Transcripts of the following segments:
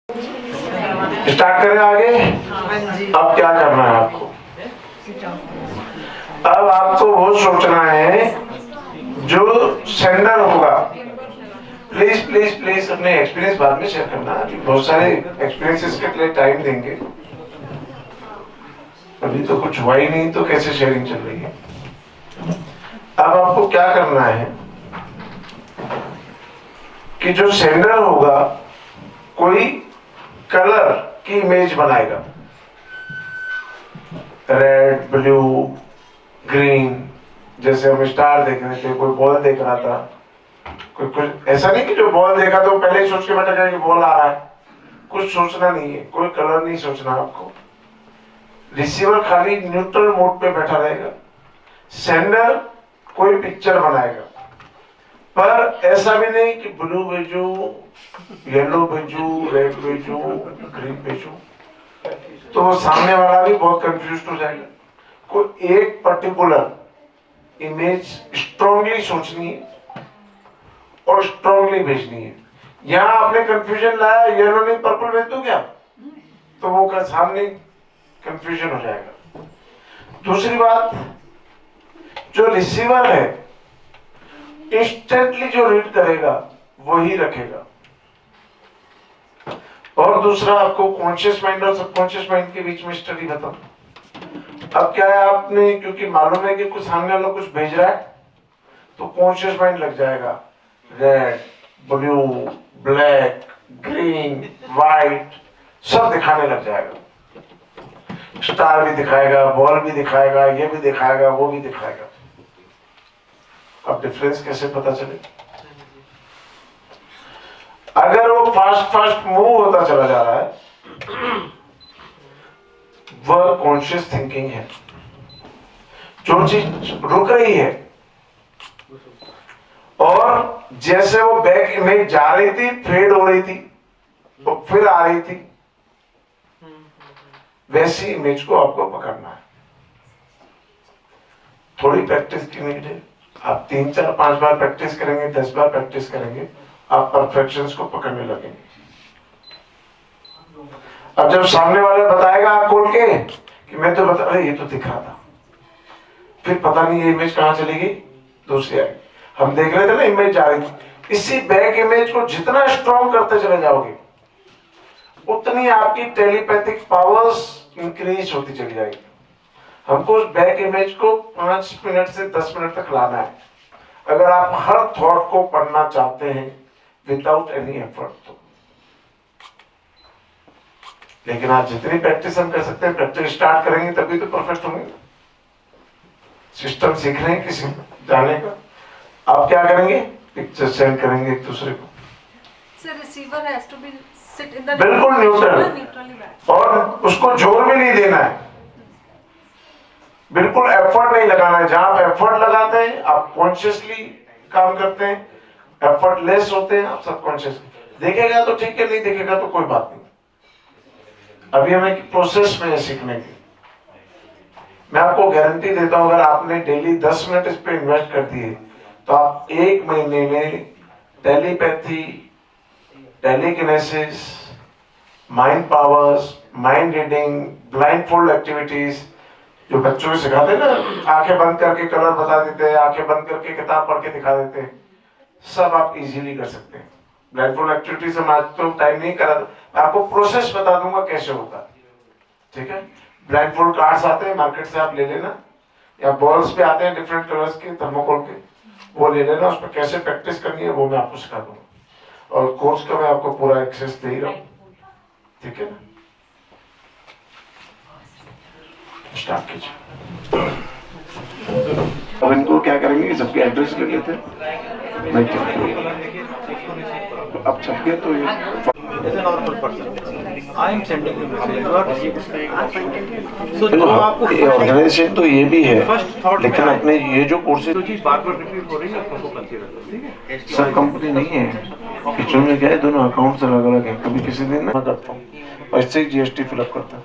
Start करें आगे। अब क्या करना है आपको? अब आपको वो सोचना है जो सेंडर होगा। प्लीज प्लीज प्लीज अपने एक्सपीरियंस बाद में शेयर करना। बहुत सारे एक्सपीरियंसेस के लिए टाइम देंगे, अभी तो कुछ हुआ ही नहीं तो कैसे शेयरिंग चल रही है। अब आपको क्या करना है कि जो सेंडर होगा कोई कलर की इमेज बनाएगा, रेड, ब्लू, ग्रीन। जैसे हम स्टार देख रहे थे, कोई बॉल देख रहा था, कोई कुछ ऐसा नहीं कि जो बॉल देखा तो पहले ही सोच के बैठा जाए कि बॉल आ रहा है। कुछ सोचना नहीं है, कोई कलर नहीं सोचना आपको। रिसीवर खाली न्यूट्रल मोड पे बैठा रहेगा, सेंडर कोई पिक्चर बनाएगा। पर ऐसा भी नहीं कि ब्लू भेजू, येलो भेजू, रेड भेजू, ग्रीन भेजू, तो सामने वाला भी बहुत कंफ्यूज हो जाएगा। कोई एक पर्टिकुलर इमेज स्ट्रांगली सोचनी है और स्ट्रांगली भेजनी है। यहां आपने कंफ्यूजन लाया, येलो नहीं पर्पल भेज दो क्या, तो वो सामने कंफ्यूजन हो जाएगा। दूसरी बात, जो रिसीवर है इंस्टेंटली जो रीड करेगा वही रखेगा। और दूसरा, आपको कॉन्शियस माइंड और सबकॉन्शियस माइंड के बीच में स्टडी बताऊं। अब क्या है, आपने क्योंकि मालूम है कि कुछ सामने वाला कुछ भेज रहा है तो कॉन्शियस माइंड लग जाएगा, red, blue, black, green, white सब दिखाने लग जाएगा। स्टार भी दिखाएगा, बॉल भी दिखाएगा, ये भी दिखाएगा, वो भी दिखाएगा। अब डिफरेंस कैसे पता चले? अगर वो फास्ट फास्ट मूव होता चला जा रहा है, वह कॉन्शियस थिंकिंग है। जो चीज रुक रही है और जैसे वो बैक इमेज जा रही थी, फेड हो रही थी, तो फिर आ रही थी, वैसी इमेज को आपको पकड़ना है। थोड़ी प्रैक्टिस की नीड है। आप 3, 4, 5 बार प्रैक्टिस करेंगे, 10 बार प्रैक्टिस करेंगे, आप परफेक्शंस को पकड़ने लगेंगे। अब जब सामने वाला बताएगा आप खोल के कि मैं तो बता, अरे ये तो दिख रहा था, फिर पता नहीं ये इमेज कहां चली गई, दूसरी आई। हम देख रहे थे ना इमेज जा रही थी। इसी बैक इमेज को जितना स्ट्रॉन्ग करते चले जाओगे उतनी आपकी टेलीपैथिक पावर्स इंक्रीज होती चली जाएगी। हमको उस बैक इमेज को 5 मिनट से 10 मिनट तक लाना है। अगर आप हर थॉट को पढ़ना चाहते हैं विदाउट एनी एफर्ट तो। लेकिन आज जितनी प्रैक्टिस हम कर सकते हैं, प्रैक्टिस स्टार्ट करेंगे तभी तो परफेक्ट होंगे। सिस्टम सीख रहे हैं किसी जाने का, आप क्या करेंगे, पिक्चर सेंड करेंगे एक दूसरे को। Sir, receiver has to be sit in the बिल्कुल न्यूट्रल, और उसको जोर भी नहीं देना है, बिल्कुल एफर्ट नहीं लगाना है। जहां आप एफर्ट लगाते हैं आप कॉन्शियसली काम करते हैं, एफर्ट लेस होते हैं आप सबकॉन्शियसली। देखेगा तो ठीक है, नहीं देखेगा तो कोई बात नहीं। अभी हम एक प्रोसेस में सीखने की, मैं आपको गारंटी देता हूं, अगर आपने डेली 10 मिनट इस पे इन्वेस्ट कर दिए तो आप 1 महीने में telepathy, telekinesis, mind powers, mind reading, blindfold activities जो बच्चों को सिखाते हैं ना, आंखें बंद करके कलर बता देते हैं, आंखें बंद करके किताब पढ़ के दिखा देते हैं, सब आप इजीली कर सकते हैं। ब्लाइंडफोल्ड एक्टिविटीज हम आज तो टाइम नहीं करा, मैं आपको प्रोसेस बता दूंगा कैसे होता है, ठीक है। ब्लाइंडफोल्ड कार्ड्स आते हैं मार्केट से, आप ले लेना, या बॉल्स भी आते हैं डिफरेंट कलर्स के थर्मोकोल के, वो ले लेना। उस पर कैसे प्रैक्टिस करनी है वो मैं आपको सिखा दूंगा, और कोर्स का मैं आपको पूरा एक्सेस दे ही रहा हूँ, ठीक है ना। स्टार्ट कीजिए। अब इनको क्या करेंगे, सबके एड्रेस ले लेते हैं। अब छप गया तो ये ऑर्गेनाइजेशन तो ये भी है, लेकिन अपने ये जो कोर्सेज सब कंपनी नहीं है। किचन में क्या है, दोनों अकाउंट्स अलग अलग है। कभी किसी दिन मैं करता हूँ और इससे ही जीएसटी फिलअप करता हूँ।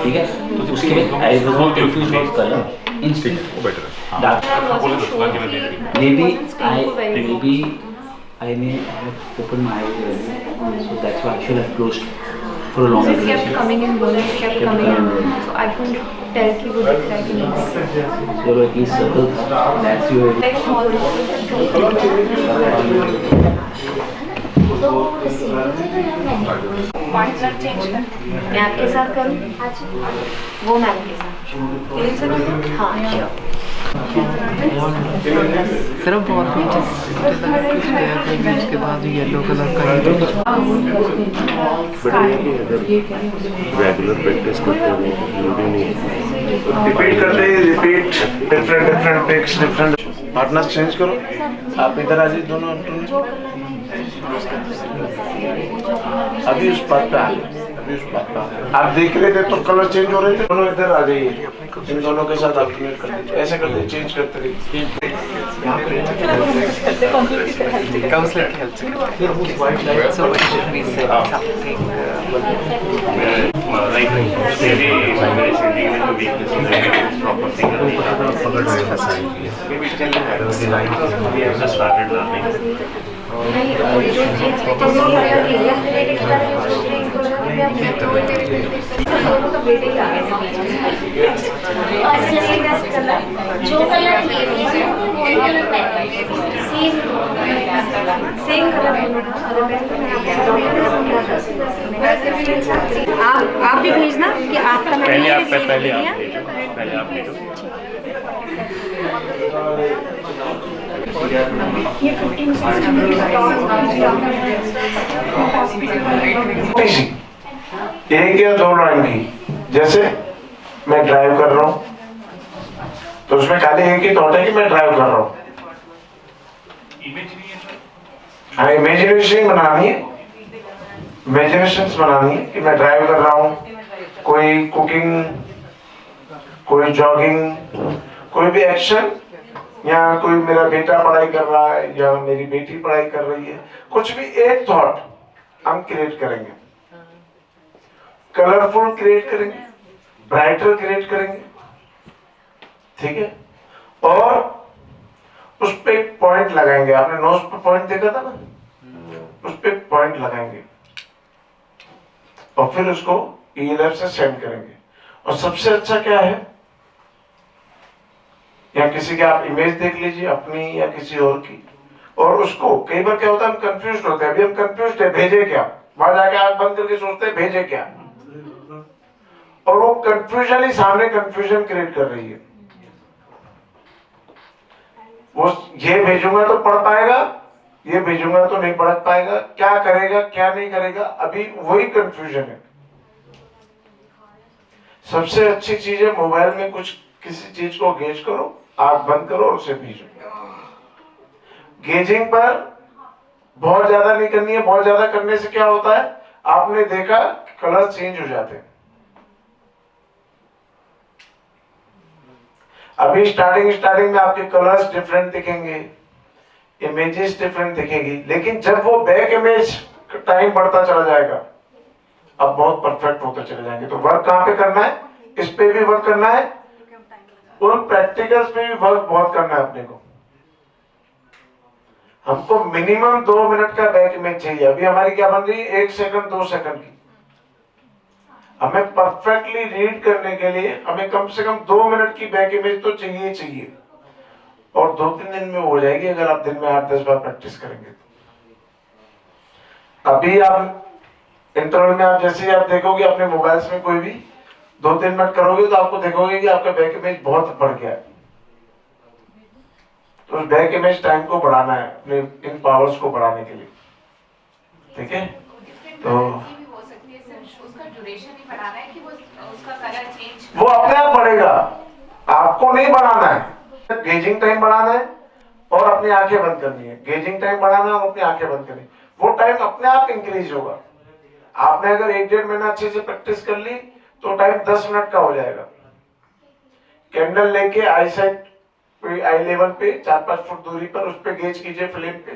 ठीक है, तो उसके बाद I was not confuse with colour instinct वो बेटर है maybe I may have opened my eyes early, so that's why I should have closed for a longer It kept duration. coming in bonus, kept coming in. So I couldn't tell कि वो दिख रहा है कि नहीं. So at least circles, that's your Like small partner change कर. मैं आपके साथ करूँ वो मैम के साथ तेरे से करो. हाँ श्योर सिर्फ बहुत नीचे कुछ गया था बीच के बाद येलो कलर का रेगुलर प्रैक्टिस करते हुए जरूरी नहीं है रिपीट करते ही repeat different picks different partners change करो. आप इधर आ जाइए दोनों. अभी उस बात पे आ गए. आप देख रहे थे तो कलर चेंज हो रहे थे. दोनों इधर आ जाइए. इन दोनों के साथ अल्टरनेट कर दीजिए. ऐसे कर दीजिए. चेंज करते रहिए. काउंसलर की हेल्प से so what should we say something जो कलर सेम कलर आप भी भेजना कि आपका मैंने पहले आप भेजो ये 15 एक या दो लाइन की. जैसे मैं ड्राइव कर रहा हूँ तो उसमें खाली एक ही थॉट है कि मैं ड्राइव कर रहा हूँ. हाँ, इमेजिनेशन बनानी है. इमेजिनेशंस बनानी है कि मैं ड्राइव कर रहा हूँ. कोई कुकिंग, कोई जॉगिंग, कोई भी एक्शन, या कोई मेरा बेटा पढ़ाई कर रहा है या मेरी बेटी पढ़ाई कर रही है. कुछ भी एक थॉट हम क्रिएट करेंगे. कलरफुल क्रिएट करेंगे, ब्राइटर क्रिएट करेंगे. ठीक है. और उस पे एक पॉइंट लगाएंगे. आपने नोज पे पॉइंट देखा था ना, उस पे पॉइंट लगाएंगे और फिर उसको ELF से सेंड करेंगे. और सबसे अच्छा क्या है, या किसी की आप इमेज देख लीजिए अपनी या किसी और की, और उसको कई बार क्या होता है हम कंफ्यूज होते हैं. अभी हम कंफ्यूज है भेजे क्या, वहां जाके आंख बंद करके सोचते हैं भेजे क्या, और वो कंफ्यूजन ही सामने कंफ्यूजन क्रिएट कर रही है. वो ये भेजूंगा तो पढ़ पाएगा, ये भेजूंगा तो नहीं पढ़ पाएगा, क्या करेगा क्या नहीं करेगा, अभी वही कंफ्यूजन है. सबसे अच्छी चीज है मोबाइल में कुछ किसी चीज को गेज करो, आंख बंद करो और उसे भेजो. गेजिंग पर बहुत ज्यादा नहीं करनी है. बहुत ज्यादा करने से क्या होता है, आपने देखा कलर चेंज हो जाते हैं. अभी स्टार्टिंग में आपके कलर्स डिफरेंट दिखेंगे, इमेजेस डिफरेंट दिखेगी, लेकिन जब वो बैक इमेज टाइम बढ़ता चला जाएगा, अब बहुत परफेक्ट होते चले जाएंगे. तो वर्क कहाँ पे करना है, इस पे भी वर्क करना है, उन प्रैक्टिकल्स पे भी वर्क बहुत करना है अपने को. हमको मिनिमम 2 मिनट का बैक इमेज चाहिए. अभी हमारी क्या बन रही है 1 सेकंड 2 सेकंड की. हमें परफेक्टली रीड करने के लिए हमें कम से कम 2 मिनट की बैक इमेज तो चाहिए ही चाहिए. और 2-3 दिन में हो जाएगी अगर आप दिन में 8-10 बार प्रैक्टिस करेंगे. अभी आप इंटरवल में आप जैसे ही आप देखोगे अपने मोबाइल्स में कोई भी 2-3 मिनट करोगे तो आपको देखोगे कि आपका बैक इमेज बहुत बढ़ गया है. तो उस बैक इमेज टाइम को बढ़ाना है अपने इन पावर्स को बढ़ाने के लिए, ठीक है। तो वो अपने आप बढ़ेगा, आपको नहीं बढ़ाना है। गेजिंग टाइम बढ़ाना है और अपनी आंखें बंद करनी है। गेजिंग टाइम बढ़ाना है और अपनी आंखें बंद करनी है, वो टाइम अपने आप इंक्रीज होगा। आपने अगर 1-1.5 महीना अच्छे से प्रैक्टिस कर ली तो टाइम 10 मिनट का हो जाएगा। कैंडल लेके आई साइड पे, आई लेवल पे 4-5 फुट दूरी पर उस पे गेज कीजिए, फ्लेम पे,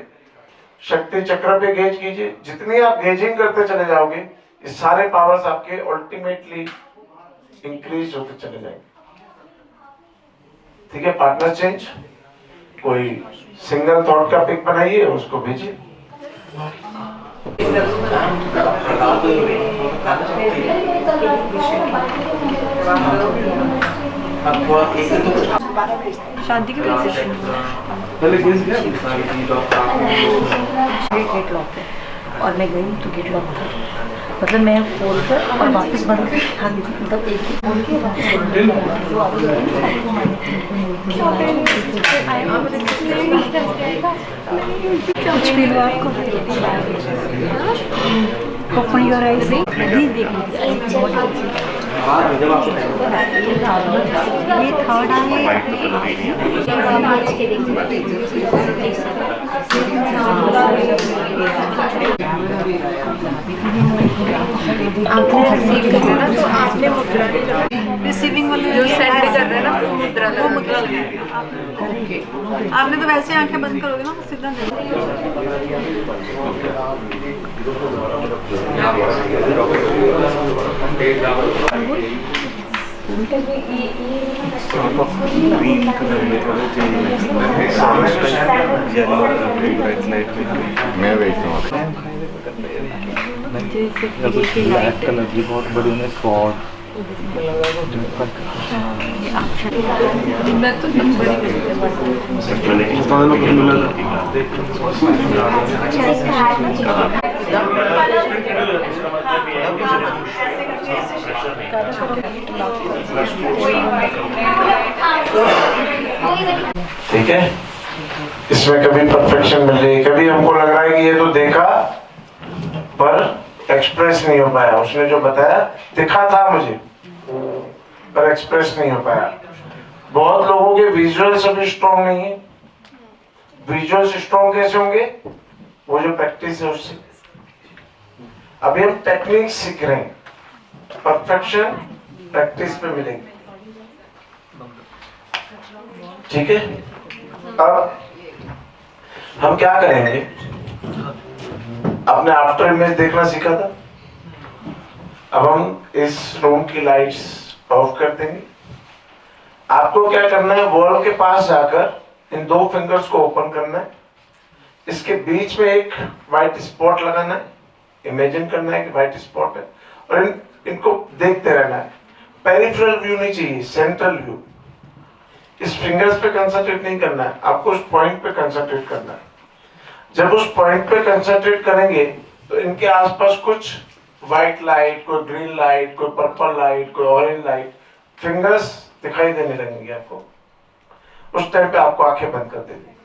शक्ति चक्र पे गेज कीजिए। जितनी आप गेजिंग करते चले जाओगे ये सारे पावर्स आपके अल्टीमेटली इंक्रीज होते चले जाएंगे, ठीक है। पार्टनर चेंज, कोई सिंगल थॉट का पिक बनाइए, उसको भेजिए। शादी की पोजीशन गेट लॉक है और मैं गई तो गेट लॉक था, मतलब मैं खोल कर और वापस बंद कर भाग गई थी। मतलब एक ही खोल के वापस जो कुछ फील हुआ आपको? ओपन योर आईज, प्लीज देख लीजिए। ये थर्ड आई रिसीविंग वाले जो सेंड कर रहे हैं ना वो मुद्रा ओके। आपने तो वैसे आंखें बंद करोगे ना तो सीधा मैं वेट कलर की बहुत बड़ी उन्हें स्पॉट मैं तो ठीक है। इसमें कभी परफेक्शन मिल रही है, कभी हमको लग रहा है कि ये तो देखा पर एक्सप्रेस नहीं हो पाया, उसने जो बताया दिखा था मुझे पर एक्सप्रेस नहीं हो पाया। बहुत लोगों के विजुअल्स अभी स्ट्रॉन्ग नहीं है। विजुअल्स स्ट्रॉन्ग कैसे होंगे? वो जो प्रैक्टिस है उससे। अभी हम टेक्निक सीख रहे हैं, परफेक्शन प्रैक्टिस पे मिलेगी, ठीक है। अब हम क्या करेंगे, आपने आफ्टर इमेज देखना सीखा था, अब हम इस रूम की लाइट्स ऑफ कर देंगे। आपको क्या करना है, वॉल के पास जाकर इन 2 फिंगर्स को ओपन करना है, इसके बीच में एक व्हाइट स्पॉट लगाना है, इमेजिन करना है कि व्हाइट स्पॉट है और इनको देखते रहना है। पेरिफेरल व्यू नहीं चाहिए, सेंट्रल व्यू। इस फिंगर्स पे कंसंट्रेट नहीं करना है, आपको उस पॉइंट पे कंसंट्रेट करना है। जब उस पॉइंट पे कंसंट्रेट करेंगे तो इनके आसपास कुछ व्हाइट लाइट, कोई ग्रीन लाइट, कोई पर्पल लाइट, कोई ऑरेंज लाइट, फिंगर्स दिखाई देने लगेंगे आपको। उस टाइम पे आपको आंखें बंद कर देनी।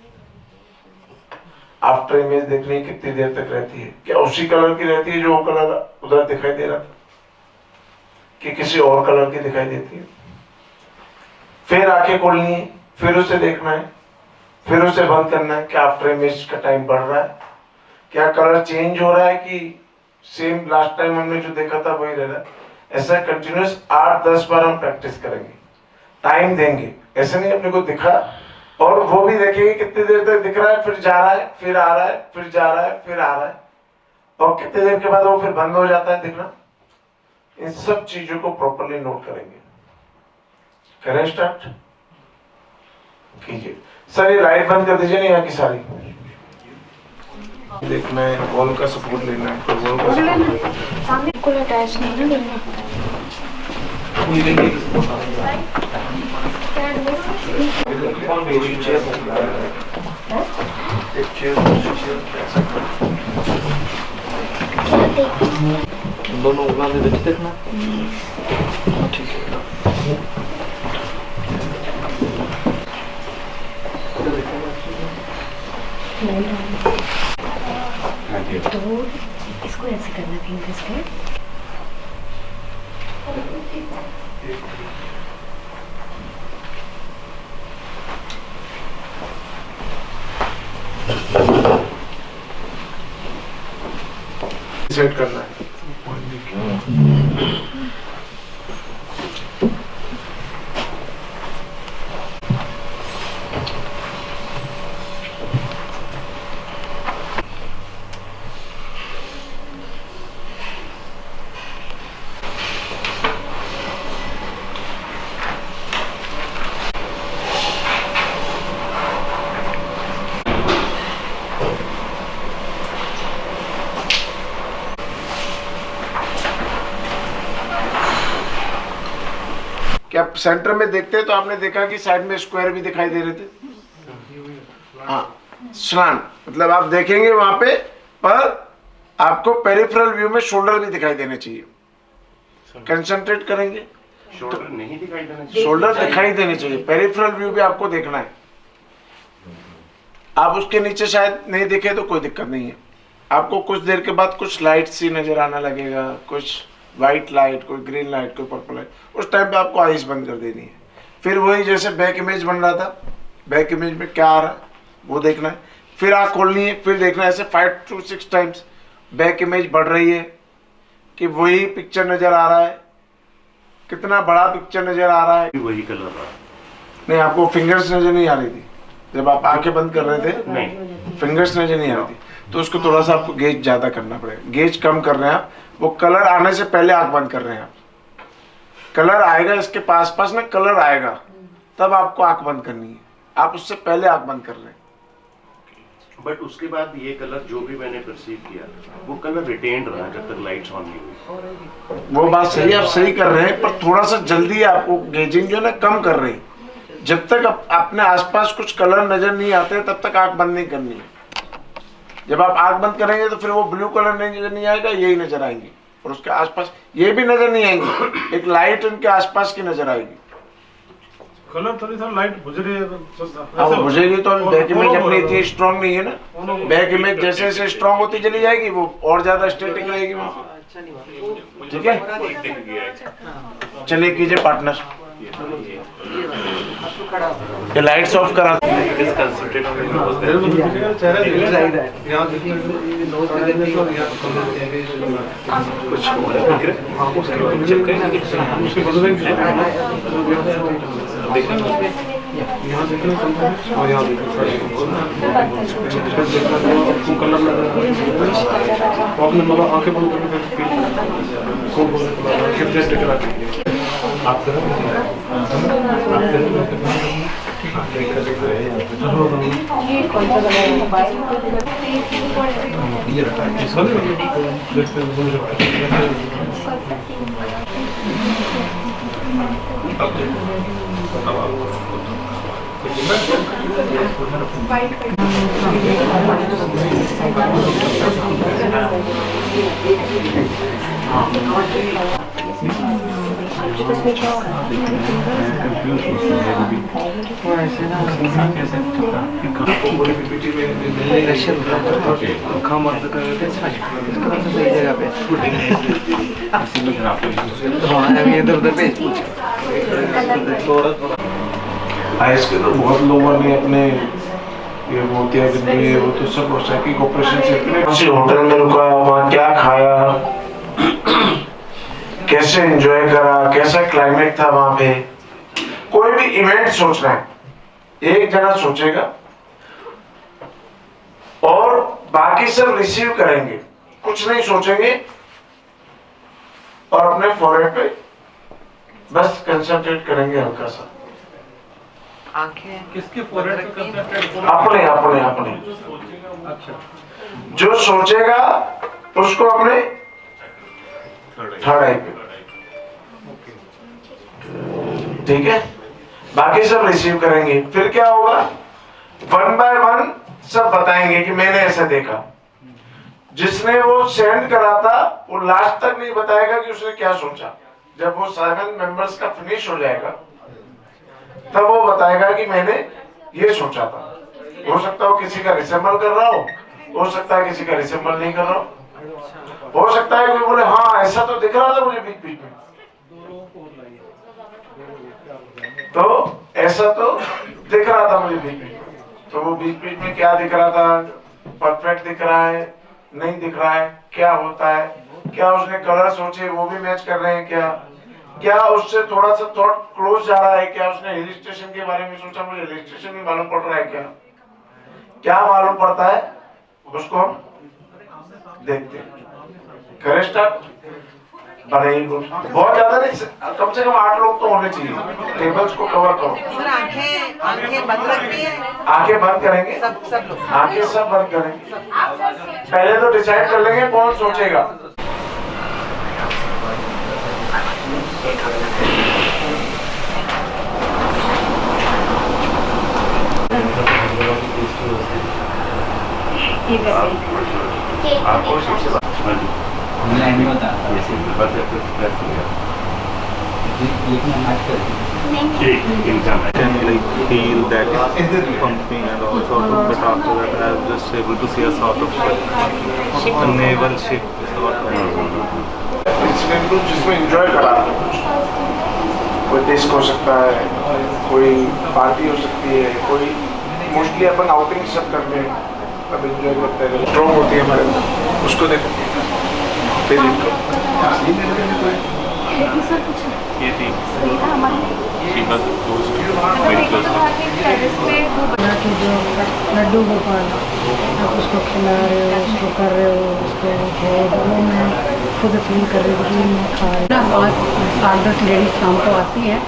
आफ्टर इमेज देखनी कितनी देर तक रहती है, क्या उसी कलर की रहती है जो कलर उधर दिखाई दे रहा था, कि किसी और कलर की दिखाई देती है। फिर आंखें खोलनी है, फिर उसे देखना है, फिर उसे बंद करना है। क्या आफ्टर इमेज का टाइम बढ़ रहा है, क्या कलर चेंज हो रहा है कि सेम लास्ट टाइम हमने जो देखा था वही रह रहा है। ऐसा कंटिन्यूस 8-10 बार हम प्रैक्टिस करेंगे, टाइम देंगे। ऐसे नहीं अपने को दिखा और वो भी देखेंगे कितनी देर तक दिख रहा है, फिर जा रहा है, फिर आ रहा है, फिर जा रहा है, फिर आ रहा है, और कितनी देर के बाद वो फिर बंद हो जाता है दिखना। इन सब चीजों को प्रॉपर्ली नोट करेंगे। करें स्टार्ट कीजिए। सर ये लाइट बंद कर दीजिए ना यहाँ की सारी। देखना है, वॉल का सपोर्ट लेना है, तो वॉल का सपोर्ट सामने को अटैच नहीं लेना। दोनों उंगलियों में देखते देखना। ठीक है। तो इसको ऐसे करना फिंगर्स पे। सेट करना है। क्या सेंटर में देखते हैं तो आपने देखा कि साइड में स्क्वायर भी दिखाई दे रहे थे। हाँ, स्लांट मतलब आप देखेंगे वहां पे, पर आपको पेरिफेरल व्यू में शोल्डर भी दिखाई देने चाहिए। कंसंट्रेट करेंगे, शोल्डर नहीं दिखाई देना चाहिए, शोल्डर दिखाई देने चाहिए, पेरिफेरल व्यू भी आपको देखना है। आप उसके नीचे शायद नहीं दिखे तो कोई दिक्कत नहीं है। आपको कुछ देर के बाद कुछ लाइट सी नजर आने लगेगा, कुछ वाइट लाइट, कोई ग्रीन लाइट, कोई पर्पल लाइट। उस टाइम पे आपको आइज बंद कर देनी है। फिर वही जैसे बैक इमेज बन रहा था, बैक इमेज में क्या आ रहा है वो देखना है, फिर आँख खोलनी है, फिर देखना है। ऐसे 5 to 6 टाइम्स बैक इमेज बढ़ रही है कि वही पिक्चर नजर आ रहा है, कितना बड़ा पिक्चर नजर आ रहा है। वही कलर रहा नहीं, आपको फिंगर्स नजर नहीं आ रही थी जब आप आंखें बंद कर रहे थे, नहीं, फिंगर्स नजर नहीं आ रही थी, तो उसको थोड़ा सा आपको गेज ज्यादा करना पड़ेगा। गेज कम कर रहे हैं आप, वो कलर आने से पहले आंख बंद कर रहे हैं आप। कलर आएगा इसके पास पास में, कलर आएगा तब आपको आंख बंद करनी है, आप उससे पहले आंख बंद कर रहे हैं। बट उसके बाद ये कलर जो भी मैंने परसीव किया वो कलर रिटेन्ड रहा जब तक लाइट्स ऑन नहीं हुई। वो बात सही, आप सही कर रहे हैं, पर थोड़ा सा जल्दी आपको गेजिंग जो है ना कम कर रही है। जब तक अपने आसपास कुछ कलर नजर नहीं आते तब तक आंख बंद नहीं करनी है। जब आप आंख बंद करेंगे तो फिर वो ब्लू कलर नजर नहीं आएगा, यही नजर आएंगे, और उसके आसपास ये भी नजर नहीं आएंगे, एक लाइट उनके आसपास की नजर आएगी। कलर थोड़ी सा लाइट गुजरी है, अब बुझेगी तो बैक इमेज अपनी इतनी स्ट्रांग नहीं है ना। बैक इमेज जैसे जैसे स्ट्रांग होती चली जाएगी वो और ज्यादा स्टैटिक रहेगी वहाँ। ठीक है, चलिए कीजिए पार्टनर, ये लाइट्स ऑफ करा। यहाँ देखना चलता है और यहाँ देखना कलर लगा आपने मतलब आंखें बंद करके आप आइस के तो बहुत लोगों ने अपने ये मोतिया बिंदु ये वो तो सब साइकिक ऑपरेशन से इतने किसी होटल में रुका, वहाँ क्या खाया, कैसे एंजॉय करा, कैसा क्लाइमेट था वहाँ पे। कोई भी इवेंट सोचना है, एक जना सोचेगा और बाकी सब रिसीव करेंगे, कुछ नहीं सोचेंगे और अपने फॉरहेड पे बस कंसंट्रेट करेंगे हल्का सा। आंखें किसके फोरहेड पे कंसंट्रेट? अपने अपने अपने अच्छा, जो सोचेगा उसको अपने थर्ड आई पे, ठीक है, बाकी सब रिसीव करेंगे। फिर क्या होगा, 1 by 1 सब बताएंगे कि मैंने ऐसा देखा। जिसने वो सेंड करा था वो लास्ट तक नहीं बताएगा कि उसने क्या सोचा। जब वो 7 मेंबर्स का फिनिश हो जाएगा तब वो बताएगा कि मैंने ये सोचा था। हो सकता हो किसी का रिसेंबल कर रहा हो सकता है किसी का रिसेंबल नहीं कर रहा हो सकता है कोई बोले हाँ ऐसा तो दिख रहा था मुझे बीच बीच में, तो ऐसा तो दिख रहा था मुझे बीच बीच में, तो वो बीच बीच में क्या दिख रहा था, परफेक्ट दिख रहा है नहीं दिख रहा है, क्या होता है, क्या उसने कलर सोचे वो भी मैच कर रहे हैं, क्या उससे थोड़ा सा थॉट क्लोज जा रहा है, क्या उसने हिल स्टेशन के बारे में सोचा मुझे हिल स्टेशन भी मालूम पड़ रहा है, क्या मालूम पड़ता है उसको हम देखते हैं। करें स्टार्ट, बड़े ही बहुत ज्यादा नहीं, कम से कम 8 लोग तो होने चाहिए, टेबल्स को कवर करो। सर आंखें बंद रखनी है, आंखें बंद करेंगे, सब लोग आंखें सब बंद करेंगे। पहले तो डिसाइड कर लेंगे कौन सोचेगा। नहीं होता लेकिन हम आज करते can like feel that pumping and all sort of, but after that I was just able to see a sort of shift, a navel shift sort of. जिसमें एंजॉय करा, कोई डिस्क हो सकता है, कोई पार्टी हो सकती है, कोई मोस्टली अपन आउटिंग सब करते हैं, तब एंजॉय करते हैं, स्ट्रॉन्ग होती है हमारे अंदर, उसको देखो फीलिंग को। ये थी Sheeba close very close. Laddu Gopal आप उसको खिला रहे हो, उसको कर रहे हो, उसको दोनों में खुद फील कर रहे हो कि मैं खा रही हूँ। 8-10 लेडीज शाम को आती है,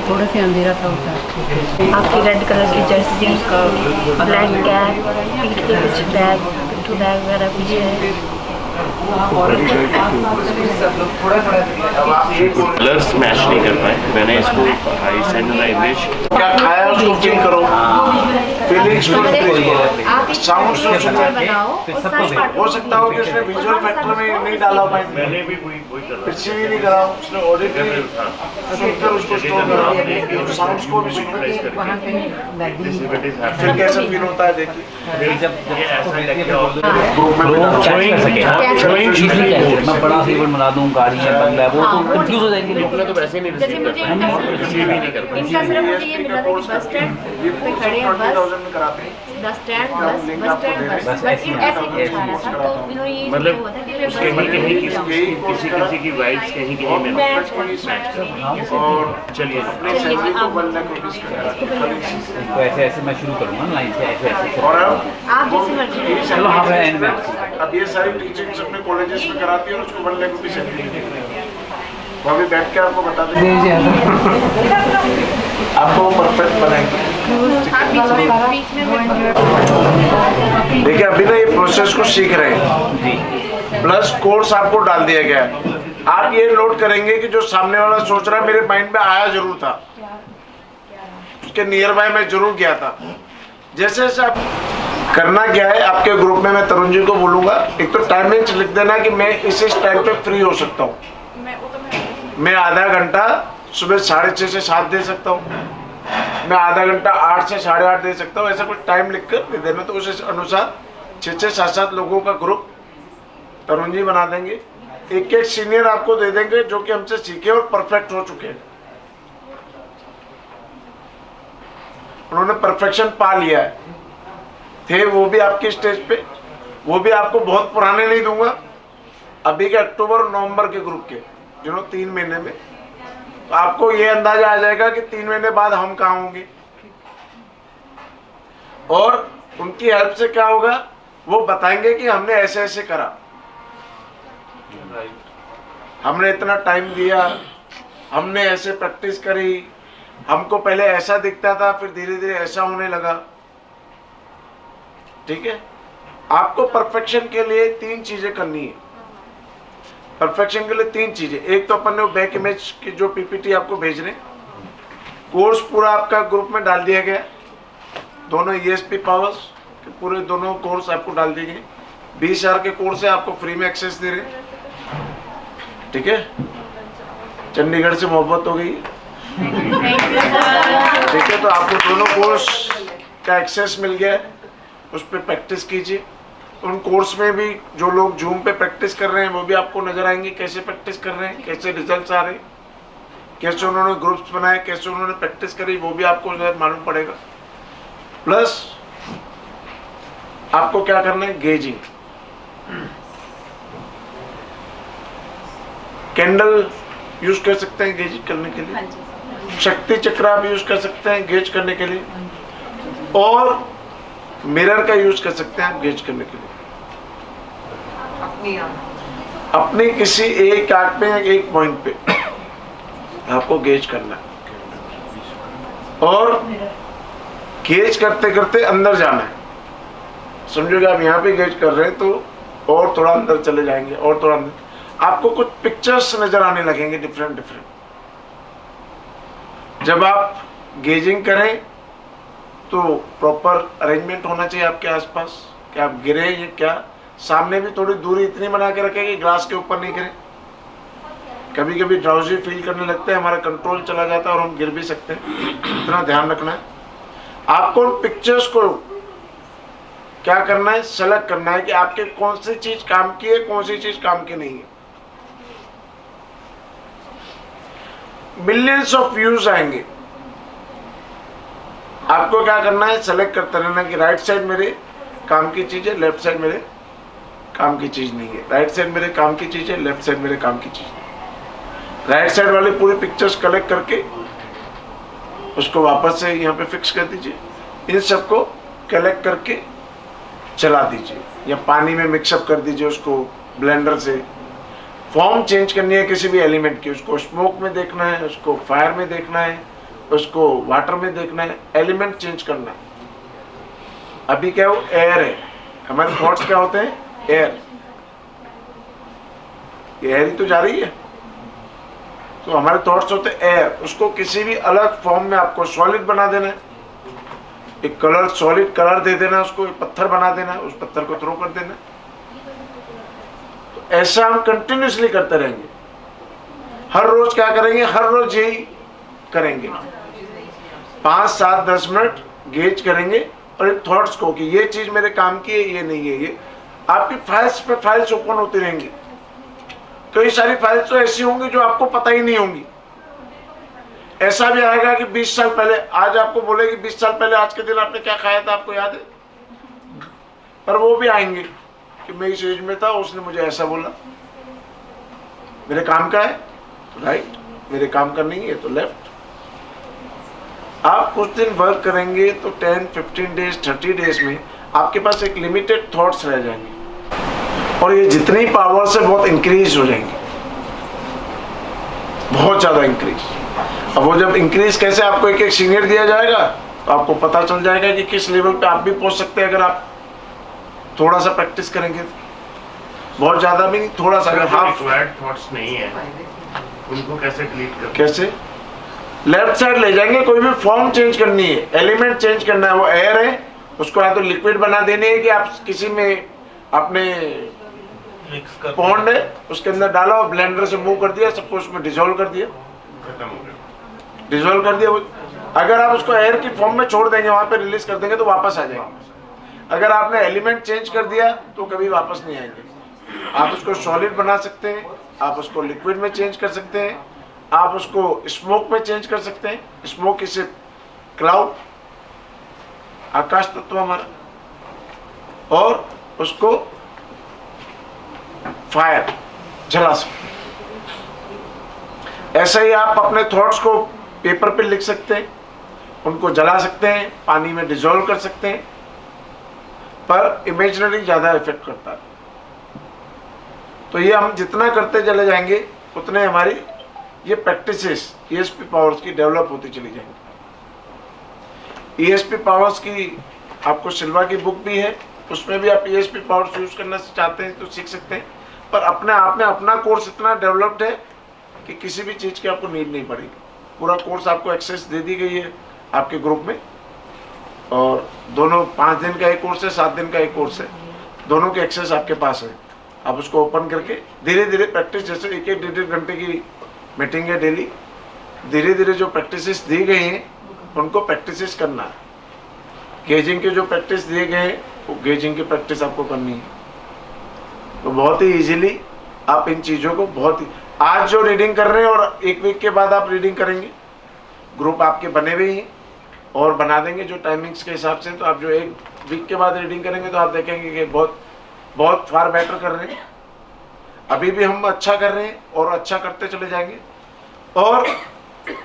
थोड़े से अंधेरा सा होता है। आपकी रेड कलर की जर्सी, ब्लैक कैप, पीठ के कुछ बैग, पिट्ठू बैग वगैरह पीछे है। कलर्स मैच नहीं कर पाए, मैंने इसको आई सेंड द इमेज, क्या खाया उसको फील करो, फीलिंग्स को साउंड से बनाओ और सर्च पार्ट हो सकता हो कि उसने विजुअल फैक्टर में नहीं डाला माइंड में, मैंने भी वही कर पिक्चर ही नहीं करा, उसने ऑडिटरी सुनकर उसको स्टोर करा, साउंड्स को भी सुना, फिर कैसा फील होता है देखिए। मैं बड़ा फेवर बना दूं, गाड़ी है, बंगला है, वो तो कंफ्यूज हो जाएंगे लोग। तो वैसे नहीं जैसे मुझे इनका सिर्फ मुझे ये मिला था कि बस स्टैंड पे खड़े हैं, बस स्टैंड बस ऐसे कुछ आ रहा था, तो इन्होंने ये मतलब हुआ था कि मैं कहीं कहीं बस किसी की वाइब्स कहीं कहीं में मैच और चलिए तो ऐसे ऐसे मैं शुरू करूँगा लाइन से, ऐसे ऐसे और आप जैसे मर्जी। चलो हाँ मैं एंड में अब ये सारी टीचिंग्स अपने कॉलेजेस में कराती है और उसको 1 लाख रुपये सर्टिफिकेट वो अभी बैठ के आपको बता देंगे, आपको परफेक्ट बनाएंगे। देखिए अभी ना ये प्रोसेस को सीख रहे हैं, प्लस कोर्स आपको डाल दिया गया है। आप ये नोट करेंगे कि जो सामने वाला सोच रहा है मेरे माइंड में आया जरूर था, उसके नियर बाय मैं जरूर गया था। जैसे जैसे आप करना क्या है, आपके ग्रुप में मैं तरुण जी को बोलूंगा, एक तो टाइमिंग्स लिख देना कि मैं इस टाइम पे फ्री हो सकता हूँ, मैं आधा घंटा सुबह 6:30 से 7 दे सकता हूँ, मैं आधा घंटा 8 से 8:30 दे सकता हूँ, ऐसा कुछ टाइम लिख कर दे देना। तो उस अनुसार 6-6, 7-7 लोगों का ग्रुप तरुण जी बना देंगे, एक एक सीनियर आपको दे देंगे जो कि हमसे सीखे और परफेक्ट हो चुके हैं, उन्होंने परफेक्शन पा लिया है, थे वो भी आपके स्टेज पे, वो भी आपको बहुत पुराने नहीं दूंगा, अभी के अक्टूबर और नवंबर के ग्रुप के जिन्होंने 3 महीने में, तो आपको ये अंदाजा आ जाएगा कि 3 महीने बाद हम कहाँ होंगे, और उनकी हेल्प से क्या होगा वो बताएंगे कि हमने ऐसे ऐसे करा, हमने इतना टाइम दिया, हमने ऐसे प्रैक्टिस करी, हमको पहले ऐसा दिखता था फिर धीरे धीरे ऐसा होने लगा। ठीक है, आपको परफेक्शन के लिए 3 चीजें करनी है। परफेक्शन के लिए 3 चीजें, एक तो अपन ने बैक इमेज की जो पीपीटी आपको भेज रहे, कोर्स पूरा आपका ग्रुप में डाल दिया गया, दोनों ESP पावर्स के पूरे दोनों कोर्स आपको डाल दिए गए, 20,000 के कोर्स है, आपको फ्री में एक्सेस दे रहे। ठीक है, चंडीगढ़ से मोहब्बत हो गई। ठीक है, तो आपको दोनों कोर्स का एक्सेस मिल गया है, उस पर प्रैक्टिस कीजिए। उन कोर्स में भी जो लोग जूम पे प्रैक्टिस कर रहे हैं वो भी आपको नजर आएंगे, कैसे प्रैक्टिस कर रहे हैं, कैसे रिजल्ट्स आ रहे हैं, कैसे उन्होंने ग्रुप्स बनाए, कैसे उन्होंने प्रैक्टिस करी, वो भी आपको शायद मालूम पड़ेगा। प्लस आपको क्या करना है, गेजिंग। कैंडल यूज कर सकते हैं गेज करने के लिए, शक्ति चक्र आप यूज कर सकते हैं गेज करने के लिए, और मिरर का यूज कर सकते हैं आप गेज करने के लिए। अपनी किसी एक आंख पे या एक पॉइंट पे आपको गेज करना है, और गेज करते करते अंदर जाना है। समझो कि आप यहाँ पे गेज कर रहे हैं तो और थोड़ा अंदर चले जाएंगे, और थोड़ा अंदर, आपको कुछ पिक्चर्स नजर आने लगेंगे डिफरेंट डिफरेंट। जब आप गेजिंग करें तो प्रॉपर अरेंजमेंट होना चाहिए आपके आसपास, कि आप गिरे या क्या, सामने भी थोड़ी दूरी इतनी बना के रखें कि ग्लास के ऊपर नहीं गिरे। कभी कभी ड्राउजी फील करने लगते हैं, हमारा कंट्रोल चला जाता है और हम गिर भी सकते हैं, इतना ध्यान रखना है। आपको उन पिक्चर्स को क्या करना है, सेलेक्ट करना है कि आपके कौन सी चीज काम की है, कौन सी चीज काम की नहीं है। मिलियंस ऑफ व्यूज आएंगे, आपको क्या करना है, सेलेक्ट करते रहना कि राइट साइड मेरे काम की चीज है, लेफ्ट साइड मेरे काम की चीज नहीं है, राइट साइड मेरे काम की चीज है, लेफ्ट साइड मेरे काम की चीज है। राइट साइड वाली पूरी पिक्चर्स कलेक्ट करके उसको वापस से यहाँ पे फिक्स कर दीजिए। इन सबको कलेक्ट करके चला दीजिए या पानी में मिक्सअप कर दीजिए उसको ब्लेंडर से। फॉर्म चेंज करनी है किसी भी एलिमेंट की, उसको स्मोक में देखना है, उसको फायर में देखना है, उसको वाटर में देखना है, एलिमेंट चेंज करना है। अभी क्या हो, एयर है, हमारे थॉट्स क्या होते हैं, एयर, ये एयर ही तो जा रही है, तो हमारे थॉट्स होते हैं एयर। उसको किसी भी अलग फॉर्म में आपको सॉलिड बना देना है, एक कलर, सॉलिड कलर दे देना, उसको एक पत्थर बना देना, उस पत्थर को थ्रो कर देना। तो ऐसा हम कंटिन्यूसली करते रहेंगे, हर रोज क्या करेंगे, हर रोज यही करेंगे, 5, 7, 10 मिनट गेज करेंगे और इन थॉट्स को कि ये चीज मेरे काम की है, ये नहीं है। ये आपकी फाइल्स पे फाइल्स ओपन होती रहेंगी, तो ये सारी फाइल्स तो ऐसी होंगी जो आपको पता ही नहीं होंगी। ऐसा भी आएगा कि 20 साल पहले, आज आपको बोलेगी 20 साल पहले आज के दिन आपने क्या खाया था, आपको याद है? पर वो भी आएंगे कि मैं इस एज में था, उसने मुझे ऐसा बोला। मेरे काम का है तो राइट, मेरे काम का नहीं है तो लेफ्ट। आप कुछ दिन वर्क करेंगे तो 10, 15 डेज, 30 डेज में आपके पास एक लिमिटेड थॉट्स रह जाएंगे, और ये जितनी पावर से बहुत इंक्रीज हो जाएंगे, बहुत ज्यादा इंक्रीज। अब वो जब इंक्रीज कैसे, आपको एक एक सीनियर दिया जाएगा तो आपको पता चल जाएगा कि किस लेवल पे आप भी पहुंच सकते हैं अगर आप थोड़ा सा प्रैक्टिस करेंगे। बहुत ज्यादा भी नहीं, थोड़ा सा। अगर हाफ थॉट्स नहीं है उनको कैसे डिलीट करें? कैसे, लेफ्ट साइड ले जाएंगे, कोई भी फॉर्म चेंज करनी है, एलिमेंट चेंज करना है, वो एयर है, उसको या तो लिक्विड बना देनी है कि आप किसी में अपने पॉन्ड है उसके अंदर डाला और ब्लेंडर से मूव कर दिया, सबको उसमें डिसॉल्व कर दिया, खत्म हो गया, डिसॉल्व कर दिया। अगर आप उसको एयर की फॉर्म में छोड़ देंगे, वहां पे रिलीज कर देंगे तो वापस आ जाएंगे। अगर आपने एलिमेंट चेंज कर दिया तो कभी वापस नहीं आएंगे। आप उसको सॉलिड बना सकते हैं, आप उसको लिक्विड में चेंज कर सकते हैं, आप उसको स्मोक में चेंज कर सकते हैं। स्मोक इसे क्लाउड, आकाश तत्व हमारा, और उसको फायर, जला सकते हैं। ऐसा ही आप अपने थॉट्स को पेपर पे लिख सकते हैं, उनको जला सकते हैं, पानी में डिसॉल्व कर सकते हैं, पर इमेजिनरी ज्यादा इफेक्ट करता है। तो ये हम जितना करते चले जाएंगे उतने हमारी ये प्रैक्टिसेस ESP पावर्स की डेवलप होती चली जाएंगी। ESP पावर्स की आपको सिल्वा की बुक भी है, उसमें भी आप ESP पावर्स यूज करना चाहते हैं तो सीख सकते हैं। पर अपने आप में अपना कोर्स इतना डेवलप्ड है कि किसी भी चीज़ की आपको नीड नहीं पड़ेगी। पूरा कोर्स आपको एक्सेस दे दी गई है आपके ग्रुप में, और दोनों 5 दिन का एक कोर्स है, 7 दिन का एक कोर्स है, दोनों के एक्सेस आपके पास है। आप उसको ओपन करके धीरे धीरे प्रैक्टिस, जैसे 1-1, 1.5 घंटे की मीटिंग है डेली, धीरे धीरे जो प्रैक्टिसेस दी गई हैं उनको प्रैक्टिसेस करना है। गेजिंग के जो प्रैक्टिस दिए गए हैं वो गेजिंग की प्रैक्टिस आपको करनी है। तो बहुत ही इजीली आप इन चीज़ों को बहुत ही, आज जो रीडिंग कर रहे हैं और 1 वीक के बाद आप रीडिंग करेंगे, ग्रुप आपके बने हुए हैं और बना देंगे जो टाइमिंग्स के हिसाब से। तो आप जो 1 वीक के बाद रीडिंग करेंगे तो आप देखेंगे कि बहुत बहुत फार बेटर कर रहे हैं। अभी भी हम अच्छा कर रहे हैं और अच्छा करते चले जाएंगे। और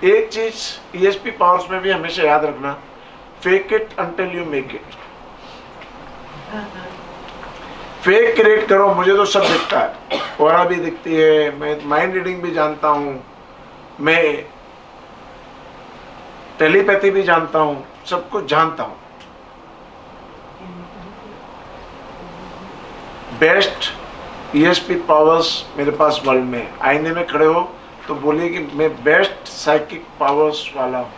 एक चीज़ ESP पावर्स में भी हमेशा याद रखना, fake it until you make it. Fake create करो, मुझे तो सब दिखता है, औरा भी दिखती है, मैं माइंड रीडिंग भी जानता हूँ, मैं टेलीपैथी भी जानता हूँ, सब कुछ जानता हूँ। बेस्ट ESP पावर्स मेरे पास वर्ल्ड में। आईने में खड़े हो तो बोलिए कि मैं बेस्ट साइकिक पावर्स वाला हूँ,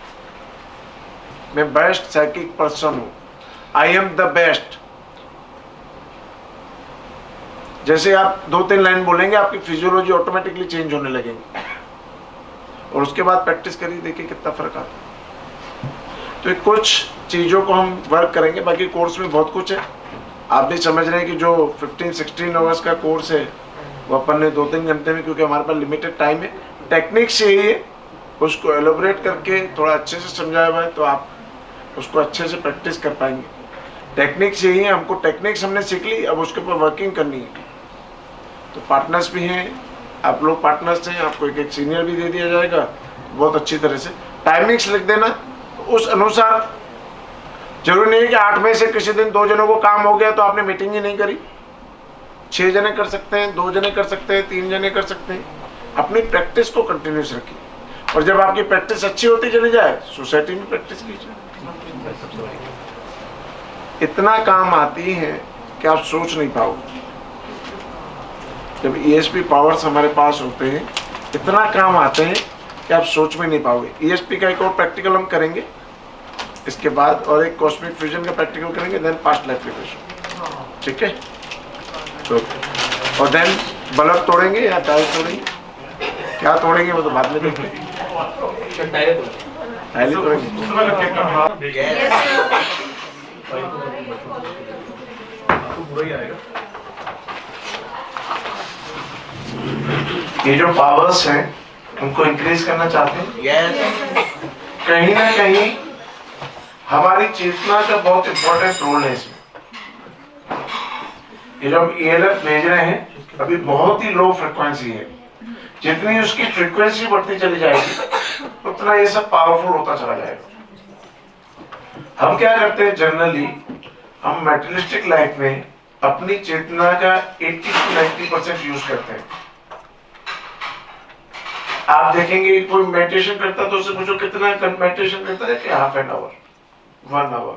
मैं बेस्ट साइकिक पर्सन हूँ, आई एम द बेस्ट। जैसे आप 2-3 लाइन बोलेंगे आपकी फिजियोलॉजी ऑटोमेटिकली चेंज होने लगेंगे और उसके बाद प्रैक्टिस करिए, देखिए कितना फर्क आता है। तो कुछ चीज़ों को हम वर्क करेंगे, बाकी कोर्स में बहुत कुछ है। आप भी समझ रहे हैं कि जो 15-16 आवर्स का कोर्स है वो अपन ने 2-3 घंटे में, क्योंकि हमारे पास लिमिटेड टाइम है, टेक्निक से ही उसको एलोबरेट करके थोड़ा अच्छे से समझाया हुआ है, तो आप उसको अच्छे से प्रैक्टिस कर पाएंगे। टेक्निक से ही हमको, टेक्निक्स हमने सीख ली, अब उसके ऊपर वर्किंग करनी है। तो पार्टनर्स भी हैं, आप लोग पार्टनर्स हैं, आपको एक सीनियर भी दे दिया जाएगा बहुत अच्छी तरह से। टाइमिंग्स लिख देना, तो उस अनुसार जरूरी नहीं है कि 8 में से किसी दिन 2 जनों को काम हो गया तो आपने मीटिंग ही नहीं करी। 6 जने कर सकते हैं, 2 जने कर सकते हैं, 3 जने कर सकते हैं। अपनी प्रैक्टिस को कंटिन्यूस रखिए और जब आपकी प्रैक्टिस अच्छी होती चली जाए, सोसाइटी में प्रैक्टिस कीजिए। इतना काम आती है कि आप सोच नहीं पाओगे। जब ESP पावर्स हमारे पास होते हैं, इतना काम आते हैं कि आप सोच में नहीं पाओगे। ESP का एक और प्रैक्टिकल हम करेंगे इसके बाद, और एक कॉस्मिक फ्यूजन का प्रैक्टिकल करेंगे, देन पास्ट लाइफ रिग्रेशन, ठीक है। तो और देन बल्ब तोड़ेंगे या टायर तोड़ेंगे, क्या तोड़ेंगे वो तो बाद में देखेंगे। टायर तोड़ेंगे। ये जो पावर्स हैं उनको इंक्रीज करना चाहते हैं। कहीं ना कहीं हमारी चेतना का बहुत इंपॉर्टेंट रोल है इसमें। ये जो हम ELF भेज रहे हैं अभी बहुत ही लो फ्रिक्वेंसी है, जितनी उसकी फ्रिक्वेंसी बढ़ती चली जाएगी उतना ये सब पावरफुल होता चला जाएगा। हम क्या करते हैं जनरली, हम मेटेरियलिस्टिक लाइफ में अपनी चेतना का 80-90% यूज करते हैं। आप देखेंगे कोई मेडिटेशन करता है तो उससे पूछो कितना मेडिटेशन करता है, कि हाफ एन आवर, 1 आवर।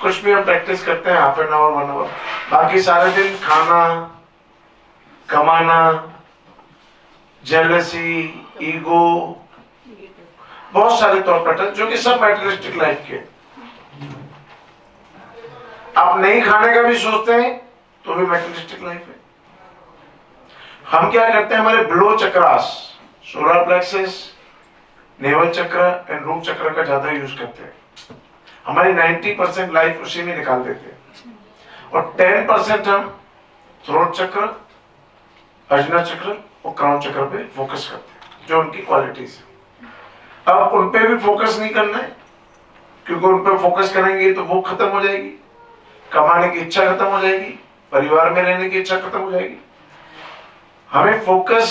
कुछ भी हम प्रैक्टिस करते हैं हाफ एन आवर, 1 आवर। बाकी सारे दिन खाना, कमाना, जेलसी, ईगो, बहुत सारे तौर पैटर्न जो कि सब मेटेरियलिस्टिक लाइफ के। आप नहीं खाने का भी सोचते हैं तो भी मेटेरियलिस्टिक लाइफ है। हम क्या करते हैं, हमारे below chakras, solar plexus, naval चक्र एंड रूट चक्र का ज्यादा यूज करते हैं। हमारी 90% लाइफ उसी में निकाल देते हैं और 10% हम थ्रोट चक्र, अजना चक्र और क्राउन चक्र पे फोकस करते हैं, जो उनकी क्वालिटीज है। अब उन पे भी फोकस नहीं करना है, क्योंकि उन पे फोकस करेंगे तो वो खत्म हो जाएगी, कमाने की इच्छा खत्म हो जाएगी, परिवार में रहने की इच्छा खत्म हो जाएगी। हमें फोकस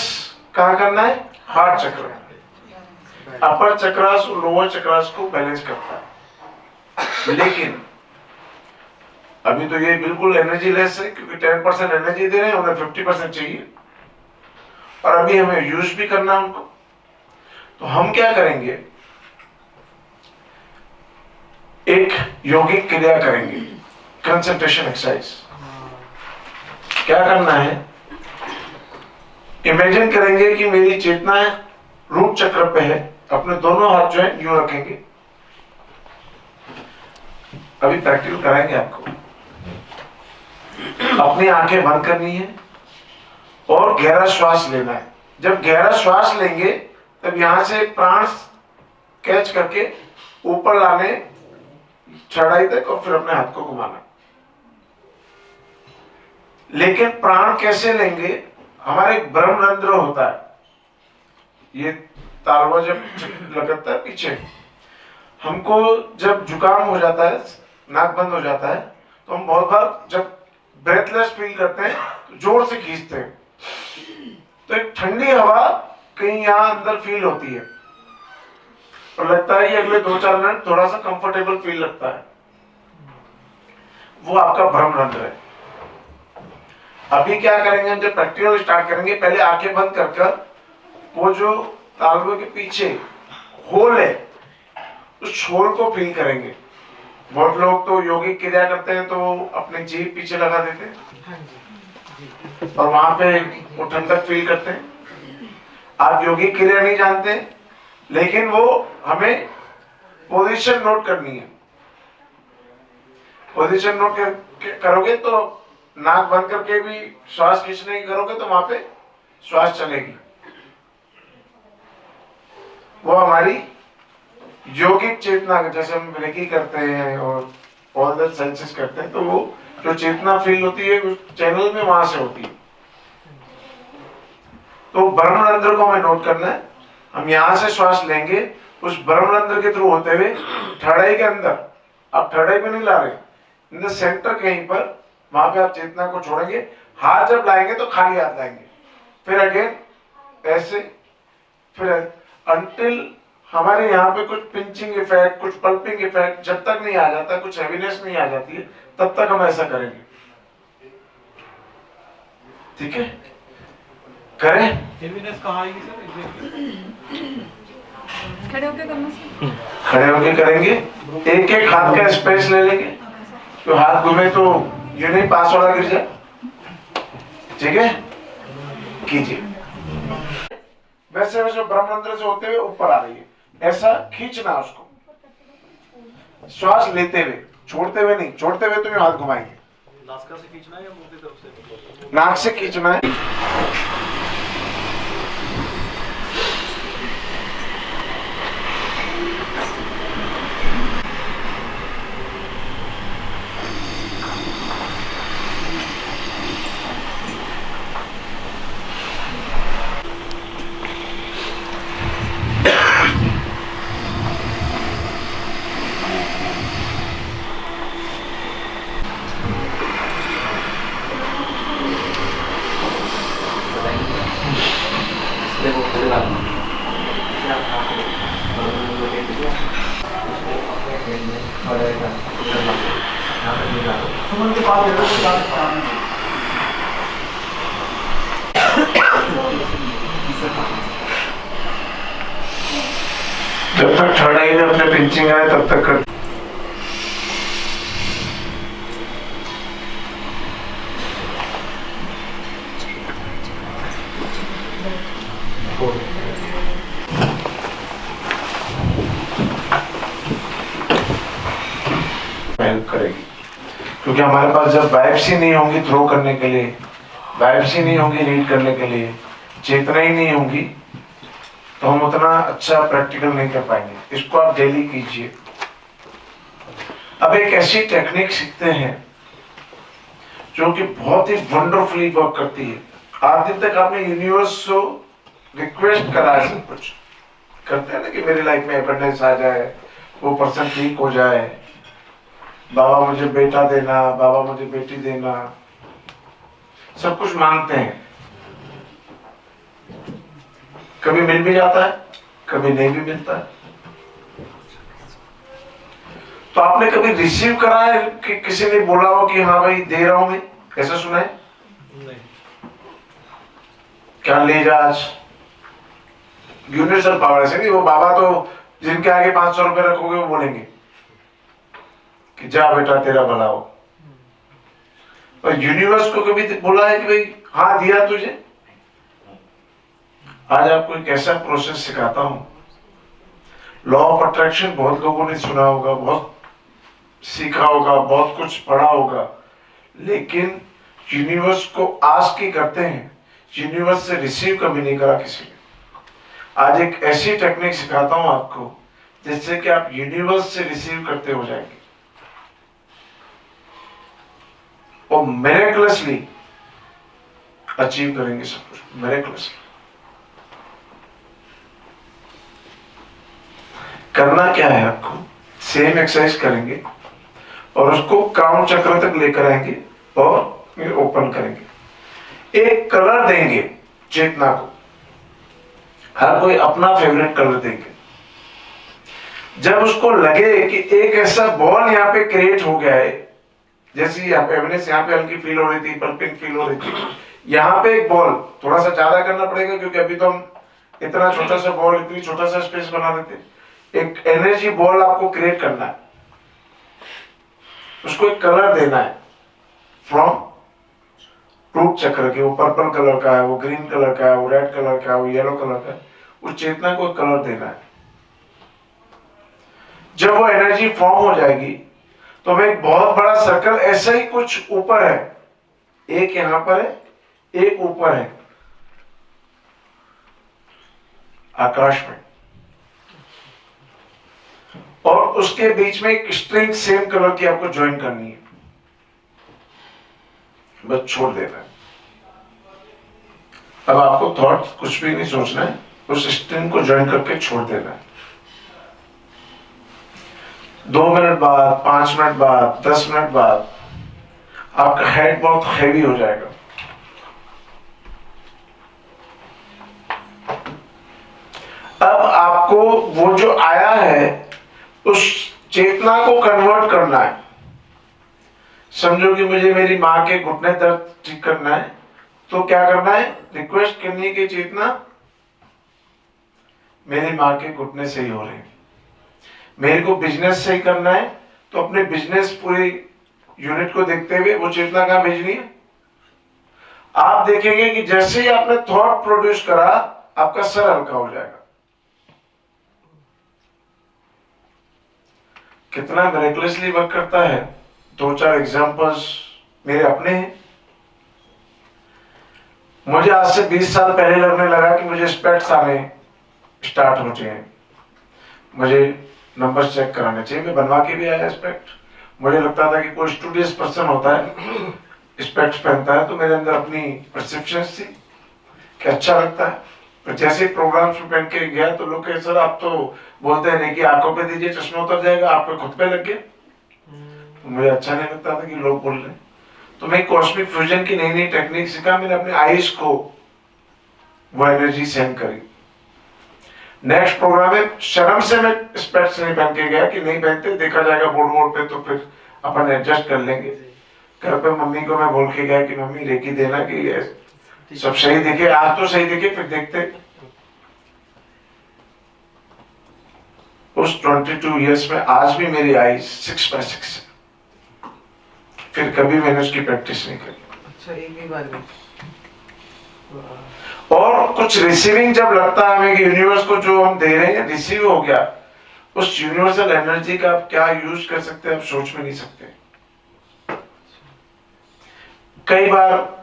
कहाँ करना है, हार्ट चक्र। अपर चक्रास और लोअर चक्रास को बैलेंस करता है। लेकिन अभी तो ये बिल्कुल एनर्जी लेस है, क्योंकि 10% एनर्जी दे रहे हैं, उन्हें 50% चाहिए और अभी हमें यूज भी करना है उनको। तो हम क्या करेंगे, एक यौगिक क्रिया करेंगे, कंसंट्रेशन एक्सरसाइज। क्या करना है, इमेजिन करेंगे कि मेरी चेतना रूट चक्र पे है, अपने दोनों हाथ जो है यूं रखेंगे। अभी प्रैक्टिकल कराएंगे आपको। अपनी आंखें बंद करनी है और गहरा श्वास लेना है। जब गहरा श्वास लेंगे तब यहां से प्राण कैच करके ऊपर लाने थर्ड आई तक, और फिर अपने हाथ को घुमाना। लेकिन प्राण कैसे लेंगे? हमारे एक ब्रह्मरंध्र होता है, ये तालवा जब लगता है पीछे, हमको जब जुकाम हो जाता है, नाक बंद हो जाता है, तो हम बहुत बार जब ब्रेथलेस फील करते हैं तो जोर से खींचते हैं, तो एक ठंडी हवा कहीं यहाँ अंदर फील होती है और लगता है कि अगले 2-4 मिनट थोड़ा सा कंफर्टेबल फील लगता है, वो आपका ब्रह्मरंध्र है। अभी क्या करेंगे हम, जब प्रैक्टिकल स्टार्ट करेंगे, पहले आंखें बंद कर कर वो जो तालवे के पीछे होल है उस होल को फील करेंगे। बहुत लोग तो योगिक क्रिया करते हैं तो अपने जीभ पीछे लगा देते हैं और वहां पे वो ठंडक फील करते हैं। आप योगिक क्रिया नहीं जानते, लेकिन वो हमें पोजीशन नोट करनी है। पोजीशन नोट करोगे तो नाक बंद करके भी श्वास खींचने की करोगे तो वहां पे श्वास चलेगी। वो हमारी योगिक चेतना, जैसे हम रेकी करते हैं और ऑल द सेंसेस करते हैं, तो वो जो चेतना फील होती है उस चैनल में वहां से होती है। तो ब्रह्मरंध्र को हमें नोट करना है। हम यहां से श्वास लेंगे, उस ब्रह्मरंध्र के थ्रू होते हुए थर्ड आई के अंदर, आप थर्ड आई पे नहीं ला रहे, इन द सेंटर कहीं पर, वहां पे आप चेतना को छोड़ेंगे। हाथ जब लाएंगे तो खाली हाथ लाएंगे, फिर अगेन ऐसे, फिर अंटिल हमारे यहाँ पे कुछ पिंचिंग इफेक्ट, कुछ पल्पिंग इफेक्ट जब तक नहीं आ जाता, कुछ हेवीनेस नहीं आ जाती है, तब तक हम ऐसा करेंगे। ठीक है, करें। हेवीनेस कहाँ आएगी सर? खड़े होके करना सर। खड़े होके करेंगे, एक एक हाथ का स्पेस ले लेंगे, तो हाथ घूमे तो ये नहीं पास वाला गिर जाए। ठीक है, कीजिए। वैसे वैसे ब्रह्मरंध्र से होते हुए ऊपर आ रही है, ऐसा खींचना उसको, श्वास लेते हुए, छोड़ते हुए नहीं, छोड़ते हुए तो ये हाथ घुमाएंगे। नासिका से खींचना है या मुंह की तरफ से? नाक से खींचना है। जब तक थर्ड आई में अपने पिंचिंग आए तब तक कर। हेल्प करेगी, क्योंकि हमारे पास जब बायोप्सी नहीं होंगी थ्रो करने के लिए, बायोप्सी नहीं होगी रीड करने के लिए, चेतना ही नहीं होगी, तो हम उतना अच्छा प्रैक्टिकल नहीं कर पाएंगे। इसको आप डेली कीजिए। अब एक ऐसी टेक्निक सीखते हैं जो कि बहुत ही वंडरफुली वर्क करती है। आज दिन तक आपने यूनिवर्स से रिक्वेस्ट करा है, सब कुछ करते हैं ना कि मेरी लाइफ में एबंडेंस आ जाए, वो पर्सन ठीक हो जाए, बाबा मुझे बेटा देना, बाबा मुझे बेटी देना, सब कुछ मांगते हैं। कभी मिल भी जाता है, कभी नहीं भी मिलता है। तो आपने कभी रिसीव करा है कि किसी ने बोला हो कि हाँ भाई दे रहा हूं मैं, ऐसा सुना है? नहीं। क्या ले जा आज, यूनिवर्सल पावर ऐसे नहीं, वो बाबा तो जिनके आगे 500 रुपए रखोगे वो बोलेंगे कि जा बेटा तेरा भला हो। और यूनिवर्स को कभी बोला है कि भाई हाँ दिया तुझे? आज आपको एक ऐसा प्रोसेस सिखाता हूं। लॉ ऑफ अट्रैक्शन बहुत लोगों ने सुना होगा, बहुत सीखा होगा, बहुत कुछ पढ़ा होगा, लेकिन यूनिवर्स को आस्क ही करते हैं, यूनिवर्स से रिसीव कभी नहीं करा किसी ने। आज एक ऐसी टेक्निक सिखाता हूं आपको जिससे कि आप यूनिवर्स से रिसीव करते हो जाएंगे। और मिरेकलसली अचीव करेंगे सब कुछ, मिरेकलसली। करना क्या है आपको, सेम एक्सरसाइज करेंगे और उसको क्राउन चक्र तक लेकर आएंगे और फिर ओपन करेंगे। एक कलर देंगे चेतना को, हर कोई अपना फेवरेट कलर देंगे। जब उसको लगे कि एक ऐसा बॉल यहाँ पे क्रिएट हो गया है, जैसे यहाँ पे एविडेंस यहाँ पे हल्की फील हो रही थी, पल्पिंग फील हो रही थी, यहाँ पे एक बॉल थोड़ा सा ज्यादा करना पड़ेगा क्योंकि अभी तो हम इतना छोटा सा बॉल, इतनी छोटा सा स्पेस बना रहे थे। एक एनर्जी बॉल आपको क्रिएट करना है, उसको एक कलर देना है फ्रॉम रूट चक्र के। वो पर्पल कलर का है, वो ग्रीन कलर का है, वो रेड कलर का है, वो येलो कलर का है। उस चेतना को एक कलर देना है। जब वो एनर्जी फॉर्म हो जाएगी तो हमें एक बहुत बड़ा सर्कल ऐसा ही कुछ ऊपर है, एक यहां पर है, एक ऊपर है आकाश में, और उसके बीच में एक स्ट्रिंग सेम कलर की आपको ज्वाइन करनी है। बस छोड़ देना है। अब आपको थॉट कुछ भी नहीं सोचना है, उस स्ट्रिंग को ज्वाइन करके छोड़ देना है। 2 मिनट बाद, 5 मिनट बाद, 10 मिनट बाद आपका हेड बहुत हैवी हो जाएगा। अब आपको वो जो आया है उस चेतना को कन्वर्ट करना है। समझो कि मुझे मेरी माँ के घुटने दर्द ठीक करना है, तो क्या करना है, रिक्वेस्ट करनी है कि चेतना मेरी माँ के घुटने सही हो रहे हैं। मेरे को बिजनेस सही करना है, तो अपने बिजनेस पूरी यूनिट को देखते हुए वो चेतना कहाँ भेजनी है। आप देखेंगे कि जैसे ही आपने थॉट प्रोड्यूस करा, आपका सर हल्का हो जाएगा। कितना मिरेकलसली वर्क करता है। 2-4 एग्जांपल्स मेरे अपने हैं। मुझे आज से 20 साल पहले लगने लगा कि मुझे स्पेक्ट्स आने स्टार्ट हो चाहिए, मुझे नंबर चेक कराने चाहिए। मैं बनवा के भी आया स्पेक्ट। मुझे लगता था कि कोई स्टूडियस पर्सन होता है, स्पेक्ट्स पहनता है, तो मेरे अंदर अपनी परसेप्शन थी कि अच्छा लगता है। पर जैसे प्रोग्राम्स में पहन के गया तो लोग कहे सर आप तो बोलते हैं नहीं कि आंखों पे दीजिए चश्मा उतर जाएगा, आपको खुद पे लग गया। तो मुझे अच्छा नहीं लगता था कि लोग बोल रहे। तो मैं कॉस्मिक फ्यूजन की नई नई टेक्निक सीखा। मैंने अपने आईज को वो एनर्जी सेंड करी। नेक्स्ट प्रोग्राम में शर्म से मैं स्पेक्ट्स नहीं पहन के गया कि नहीं पहनते, देखा जाएगा बोर्ड बोर्ड पे, तो फिर अपन एडजस्ट कर लेंगे। घर पे मम्मी को मैं बोल के गया कि मम्मी रेकी देना कि सब सही दिखे, आज तो सही दिखे, फिर देखते। उस 22 इयर्स में आज भी मेरी आईज 6/6 है। फिर कभी मैंने उसकी प्रैक्टिस नहीं करी। अच्छा, एक भी बार नहीं। और कुछ रिसीविंग जब लगता है हमें कि यूनिवर्स को जो हम दे रहे हैं रिसीव हो गया, उस यूनिवर्सल एनर्जी का आप क्या यूज कर सकते हैं आप सोच में नहीं सकते। कई बार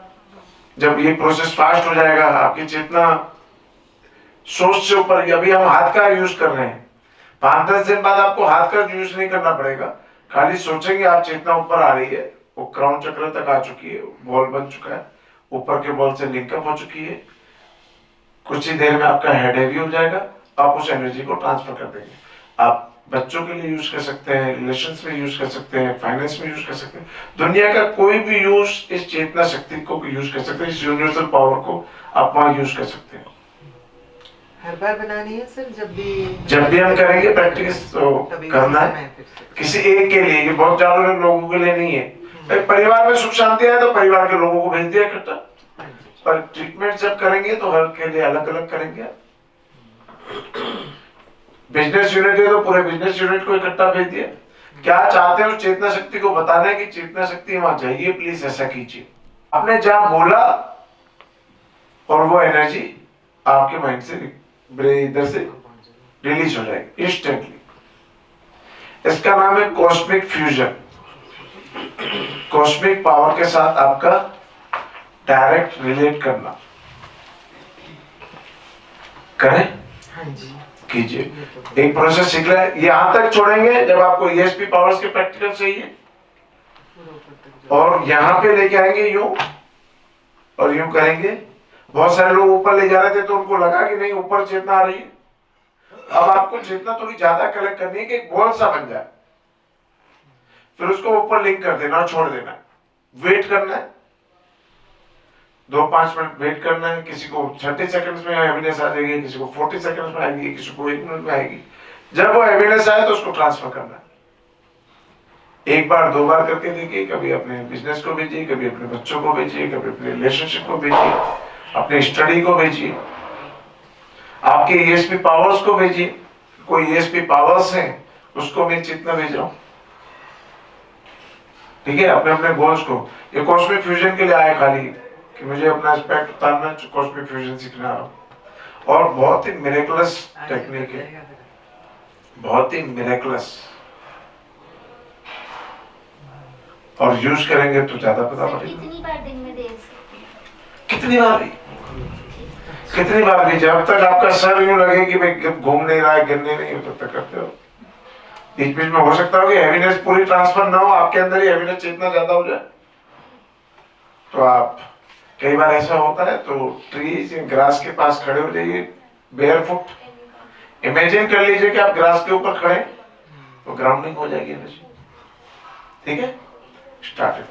जब ये प्रोसेस फास्ट हो जाएगा, आपकी चेतना सोच से ऊपर, अभी हम हाथ का यूज कर रहे हैं, 5-10 दिन बाद आपको हाथ का यूज नहीं करना पड़ेगा। खाली सोचेंगे आप चेतना ऊपर आ रही है, वो क्राउन चक्र तक आ चुकी है, बॉल बन चुका है, ऊपर के बॉल से लिंकअप हो चुकी है। कुछ ही देर में आपका हेड हैवी हो जाएगा, आप उस एनर्जी को ट्रांसफर कर देंगे। आप बच्चों के लिए यूज कर सकते हैं, रिलेशंस में यूज कर सकते हैं, फाइनेंस में यूज कर सकते हैं। दुनिया का कोई भी यूज इस चेतना शक्ति को यूज कर सकते हैं, इस यूनिवर्सल पावर को आप वहां यूज कर सकते हैं। हर बार बनानी है सर? जब भी हम करेंगे प्रैक्टिस तो करना है। किसी एक के लिए, ये बहुत ज्यादा लोगों के लिए नहीं है। परिवार में सुख शांति है तो परिवार के लोगों को भेज दिया इकट्ठा, पर ट्रीटमेंट जब करेंगे तो हर के लिए अलग अलग करेंगे। बिजनेस यूनिट है तो पूरे बिजनेस यूनिट को इकट्ठा भेज दिया। क्या चाहते हैं उस चेतना शक्ति को बताना है कि चेतना शक्ति वहां जाइए, प्लीज ऐसा कीजिए। आपने जहां बोला और वो एनर्जी आपके माइंड से इधर से रिलीज हो जाएगी इंस्टेंटली। इसका नाम है कॉस्मिक फ्यूजन। कॉस्मिक पावर के साथ आपका डायरेक्ट रिलेट करना। करें? हाँ जी, कीजिए। एक प्रोसेस सीख ले, यहां तक छोड़ेंगे जब आपको ESP पावर्स के प्रैक्टिकल चाहिए। पूरा ऊपर तक और यहाँ पे लेके आएंगे यूं और यूं करेंगे। बहुत सारे लोग ऊपर ले जा रहे थे तो उनको लगा कि नहीं ऊपर चेतना आ रही है। अब आपको चेतना थोड़ी ज्यादा कलेक्ट करनी है कि एक बॉल सा बन जाए, फिर उसको ऊपर लिंक कर देना और छोड़ देना। वेट करना है 2-5 मिनट वेट करना है। किसी को 30 सेकंड्स में हैवीनेस आ जाएगी, किसी को 40 सेकंड्स में आएगी, किसी को 1 मिनट में आएगी। जब वो हैवीनेस आए तो उसको ट्रांसफर करना है। एक बार 2 बार करके देखिए, कभी अपने बिजनेस को भेजिए, कभी अपने बच्चों को भेजिए, कभी अपने रिलेशनशिप को भेजिए, अपने स्टडी को भेजिए, आपके ईएसपी पावर्स को भेजिए। कोई ईएसपी पावर्स हैं उसको मैं चेतना भेज रहा हूं, ठीक है, अपने अपने गोल्स को। ये कॉस्मिक फ्यूजन के लिए आए खाली कि मुझे अपना एस्पेक्ट उतारना, कॉस्मिक फ्यूजन सीखना। और बहुत ही मिरेकलस टेक्निक है, बहुत ही मिरेकलस, और यूज करेंगे तो ज्यादा पता पड़ेगा। कितनी बार दिन में दे सकते? कितनी बार भी जब तक आपका सर यूं लगे कि भाई घूम नहीं रहा है, गिरने नहीं हो, तब तक करते हो। बीच बीच में हो सकता हो कि हैवीनेस पूरी ट्रांसफर ना हो, आपके अंदर ही हैवीनेस चेतना ज्यादा हो जाए, तो आप कई बार ऐसा होता है तो ट्रीज ग्रास के पास खड़े हो जाइए बेयरफुट। इमेजिन कर लीजिए कि आप ग्रास के ऊपर खड़े, तो ग्राउंडिंग हो जाएगी एनर्जी। ठीक है, स्टार्ट इट।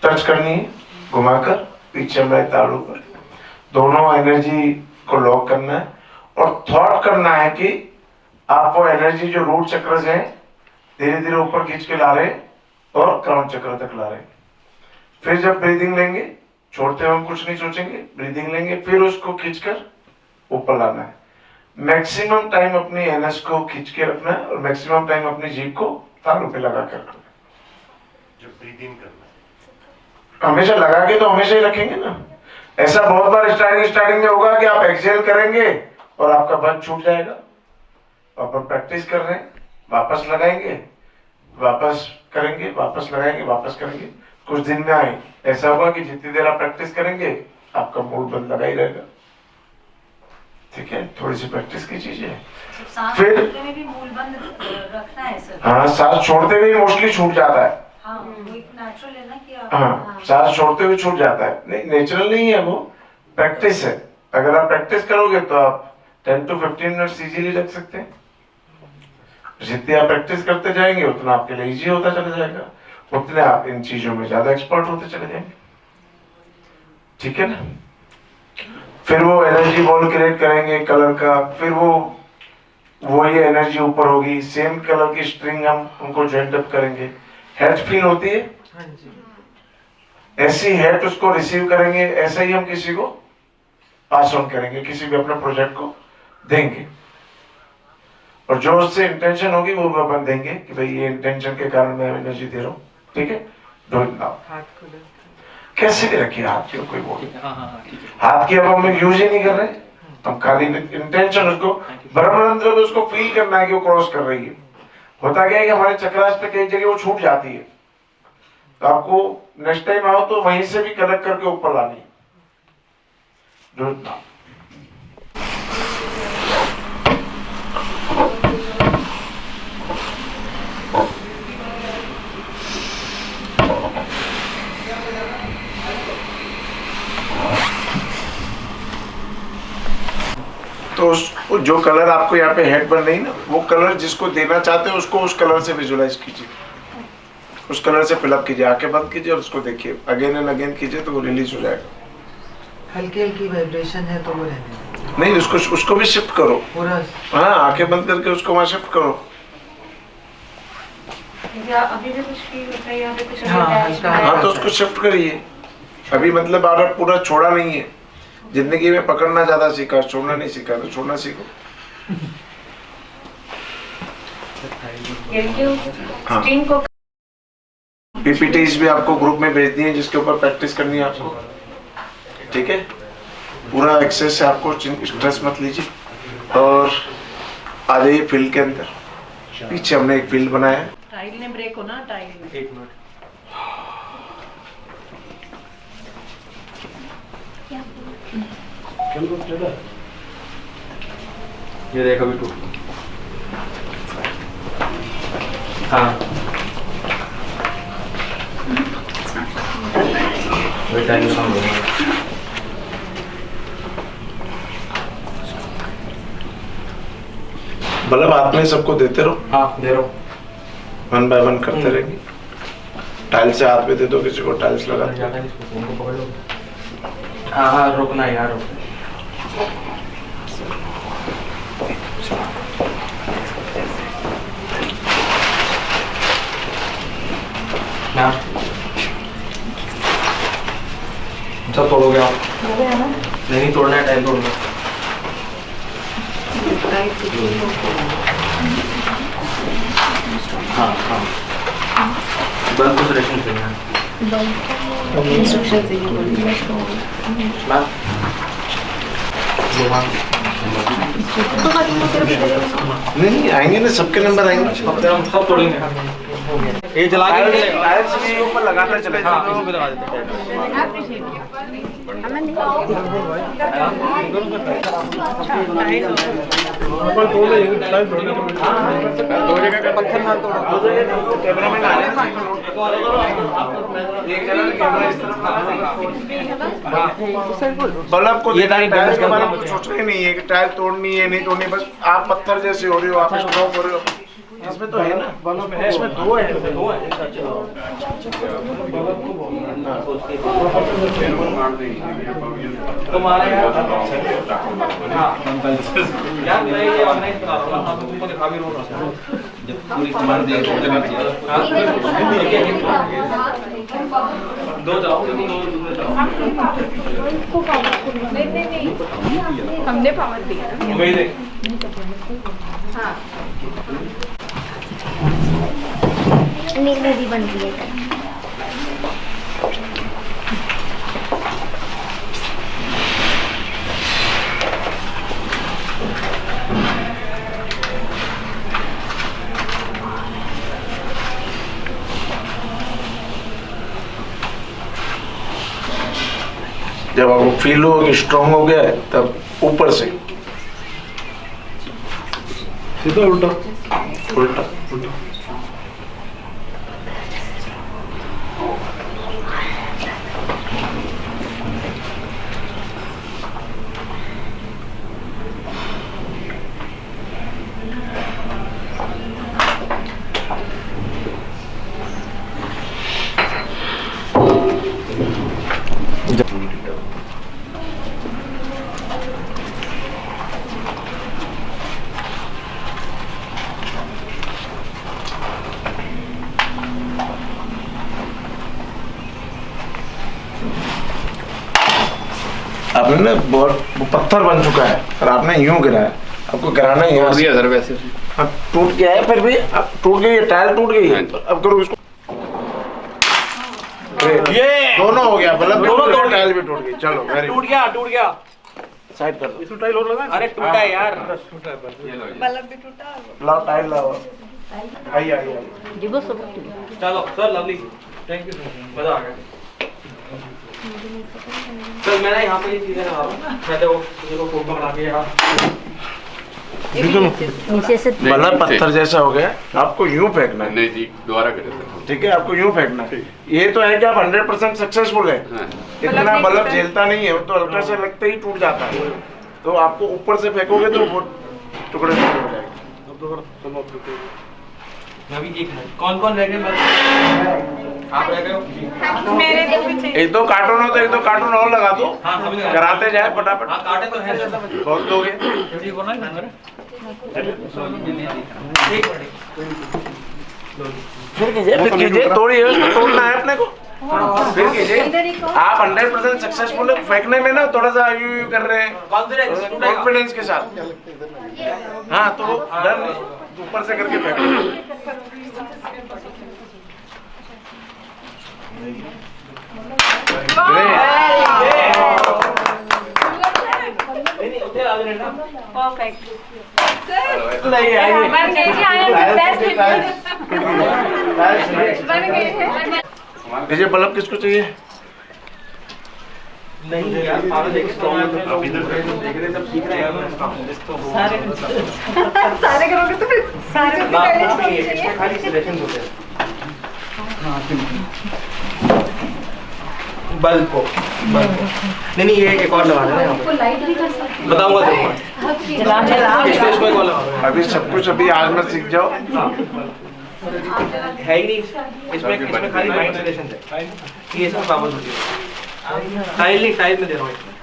टच करनी है घुमाकर, पीछे हमारे तालू पर दोनों एनर्जी को लॉक करना है और थॉट करना है कि आप वो एनर्जी जो रूट चक्र से धीरे धीरे ऊपर खींच के ला रहे हैं और क्राउन चक्र तक ला रहे हैं। फिर जब ब्रीदिंग लेंगे, छोड़ते हुए हम कुछ नहीं सोचेंगे, ब्रीदिंग लेंगे फिर उसको खींचकर ऊपर लाना है। मैक्सिमम टाइम अपनी एनर्जी को खींच के रखना है और मैक्सिमम टाइम अपनी जीभ को तालू पे लगा कर रखना है। जब ब्रीदिंग करना हमेशा लगा के तो हमेशा ही रखेंगे ना। ऐसा बहुत बार स्टार्टिंग में होगा कि आप एक्सेल करेंगे और आपका बंद छूट जाएगा। अपन प्रैक्टिस कर रहे हैं, वापस लगाएंगे, वापस करेंगे, वापस लगाएंगे, वापस करेंगे। कुछ दिन में आए ऐसा होगा कि जितनी देर आप प्रैक्टिस करेंगे आपका मूड बंद लगा ही रहेगा। ठीक है, थोड़ी सी प्रैक्टिस कीजिए। फिर में भी मूल बंद रखना है सर। हाँ, सांस छोड़ते हुए मोस्टली छूट जाता है। हाँ, वो एक नेचुरल है ना कि आप हाँ, सांस छोड़ते हुए छूट जाता है। नहीं, नेचुरल नहीं है, वो प्रैक्टिस है। अगर आप प्रैक्टिस करोगे तो आप 10 to 15 मिनट्स इजीली रख सकते हैं। जितनी आप प्रैक्टिस करते जाएंगे उतना आपके लिए इजी होता चला जाएगा, उतने आप इन चीजों में ज्यादा एक्सपर्ट होते चले जाएंगे। ठीक है ना। फिर वो एनर्जी बॉल क्रिएट करेंगे कलर का, फिर वो ये एनर्जी ऊपर होगी, सेम कलर की स्ट्रिंग हम उनको ज्वाइंट अप करेंगे। हेड फील होती है, ऐसी हेड उसको रिसीव करेंगे, ऐसा ही हम किसी को पास ऑन करेंगे, किसी भी अपने प्रोजेक्ट को देंगे। और जो उससे इंटेंशन होगी वो अपन देंगे कि भाई ये इंटेंशन के कारण मैं एनर्जी दे रहा हूँ। ठीक है, डू इट नाउ। हाथ को दो। कैसे भी रखिए हाथ के, कोई बोल हाथ की अब हम यूज ही नहीं कर रहे, हम खाली इंटेंशन उसको ब्रह्मरंध्र में उसको फील करना है कि वो क्रॉस कर रही है। होता क्या है कि हमारे चक्रास पे कई जगह वो छूट जाती है, तो आपको नेक्स्ट टाइम आओ तो वहीं से भी कनेक्ट करके ऊपर लानी है। Do it now. तो जो कलर आपको यहाँ पे हेड बन रही ना, वो कलर जिसको देना चाहते हो उसको उस कलर से विजुलाइज कीजिए, उस कलर से फिलअप कीजिए, आंखें बंद कीजिए और उसको देखिए, अगेन एंड अगेन कीजिए तो वो रिलीज हो जाएगा। हल्की हल्की वाइब्रेशन है तो वो रहने नहीं, उसको भी शिफ्ट करो पूरा। हाँ, आंखें बंद करके उसको वहाँ शिफ्ट करो। अभी भी कुछ फील होता है यहाँ पे कुछ हाँ, तो उसको शिफ्ट करिए। अभी मतलब आप पूरा छोड़ा नहीं है, जिंदगी में पकड़ना ज्यादा सीखा, छोड़ना नहीं सीखा, तो छोड़ना सीखो। हाँ, पीपीटीज भी आपको ग्रुप में भेज दिए जिसके ऊपर प्रैक्टिस करनी है आपको, ठीक है। पूरा एक्सेस से आपको स्ट्रेस मत लीजिए और आ जाइए फील्ड के अंदर। पीछे हमने एक फील्ड बनाया है। टाइल ने ब्रेक हो ना, टाइल में। एक मिनट, ये देख अभी टूट। हाँ, वही टाइम का काम होगा। मतलब आप में सबको देते रहो। हाँ, दे रहा हूँ। वन बाय वन करते रहेंगे। टाइल्स से हाथ पे दे दो, किसी को टाइल्स लगा दो। उनको पकड़ लो। हाँ हाँ, रुकना यार, रुक। ना सब तोड़ोगे आप? नहीं तोड़ना है, टाइम तोड़ना। हाँ हाँ, बल्ब को सिलेक्शन करना है। इंस्ट्रक्शन से ही बोलिए। नहीं आएंगे ना, सबके नंबर आएंगे, सब तोड़ेंगे। ये जला के टाइल्स के ऊपर लगाता चले जाओ। हाँ, इसमें लगा देते बल्ब को टाइल्स के बारे में कुछ सोचना ही नहीं है कि टाइल तोड़नी है नहीं तोड़नी, बस आप पत्थर जैसे हो रहे हो, आप स्ट्रॉन्ग हो रहे हो। इसमें तो है ना, इसमें दो है। तुम्हारा यार मैं ये ऑनलाइन बता रहा हूँ, तुमको दिखा भी रहा हूँ। जब पूरी कमांड दे दो जाओ, हमने पावर दिया। वही देख। हाँ, नीली बन गई है। जब आपको फील हो कि स्ट्रॉन्ग हो गया है, तब ऊपर से सीधा उल्टा उल्टा। आपने ना बहुत पत्थर बन चुका है और आपने यूं गिराया, आपको गिराना ही है। सर वैसे अब टूट गया है, फिर भी अब टूट गई है, टाइल टूट गई है। अब करो इसको। ये दोनों हो गया, बल्ब दोनों दोनों तोड़ टाइल भी टूट गई। चलो वेरी टूट गया टूट गया। साइड कर दो। इसमें टाइल और लगा। अरे टूटा है यार। बल्ब भी टूटा। लाओ टाइल लाओ। आइए। चलो sir lovely, thank you sir, मजा आ गया। सर मैं ना यहाँ पे ये चीजें लगा रहा हूँ, मैं देखो फोटो बना के यहाँ नीचे से बल्ब पत्थर जैसा हो गया, आपको यूं फेंकना है। नहीं जी, दोबारा करें सर। ठीक है, आपको यूं फेंकना है। ये तो है कि आप 100% सक्सेसफुल है। हाँ। इतना बल्ब झेलता नहीं है, वो तो हल्का सा लगते ही टूट जाता है। तो आपको ऊपर से फेंकोगे तो वो टुकड़े टुकड़े हो जाएंगे। अभी एक है, कौन रह गए? आप रह गए हो? मेरे को भी चाहिए। एक दो कार्टून हो तो एक दो कार्टून और लगा दो। हाँ समझ गया। कराते जाए फटाफट। हाँ काटे तो है सर। बहुत लोग हैं। ठीक हो ना नंबर? एक मिनट। फिर कीजिए, तोड़िए, उसको तोड़ना है अपने को। फिर कीजिए। आप 100% सक्सेसफुल है। फेंकने में ना थोड़ा सा यूं कर रहे हैं, कॉन्फिडेंस के साथ। हाँ तो डर नहीं, ऊपर से करके फेंको। परफेक्ट। नहीं आइए। बन गई जी, आई एम बेस्ट। बन गई है। ये बल्ब किसको चाहिए? नहीं यार, पागल एक स्ट्रॉन्ग आप इधर देख रहे सब सीख रहे हैं। सारे करोगे तो फिर सारे ना इसमें खाली सिलेक्शन होते हैं। बल्ब को नहीं ये एक और लगा देना यहाँ पे। लाइट भी कर सकते बताऊंगा तुमको। इसमें एक और लगा देना। अभी सब कुछ अभी आज में सीख जाओ। है ही नहीं इसमें खाली माइंड रिलेशन है। ये सब पावर होती है। टाइल नहीं, टाइल में दे रहा हूँ इसमें।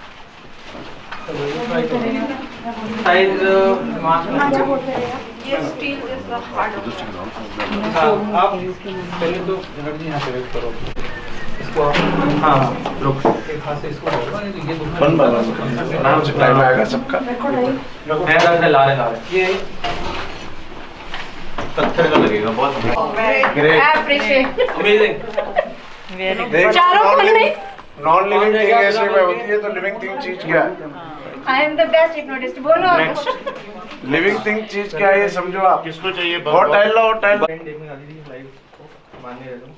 टाइल ये स्टील जैसा हार्ड आप पहले तो एनर्जी यहाँ पे वेस्ट करो इसको। हाँ रुक एक हाथ से इसको ये बन आराम से टाइम आएगा सबका। मैं ला रहे ये पत्थर का लगेगा बहुत। Great, appreciate. अमेजिंग। चारों को नहीं। नॉन लिविंग थिंग ऐसे में होती है, तो लिविंग थिंग चीज क्या है? I am the best hypnotist. बोलो आप। लिविंग थिंग चीज क्या है ये समझो आप। किसको चाहिए? और टाइल लो, टाइल देखने वाली थी लाइव को मानने रहे तुम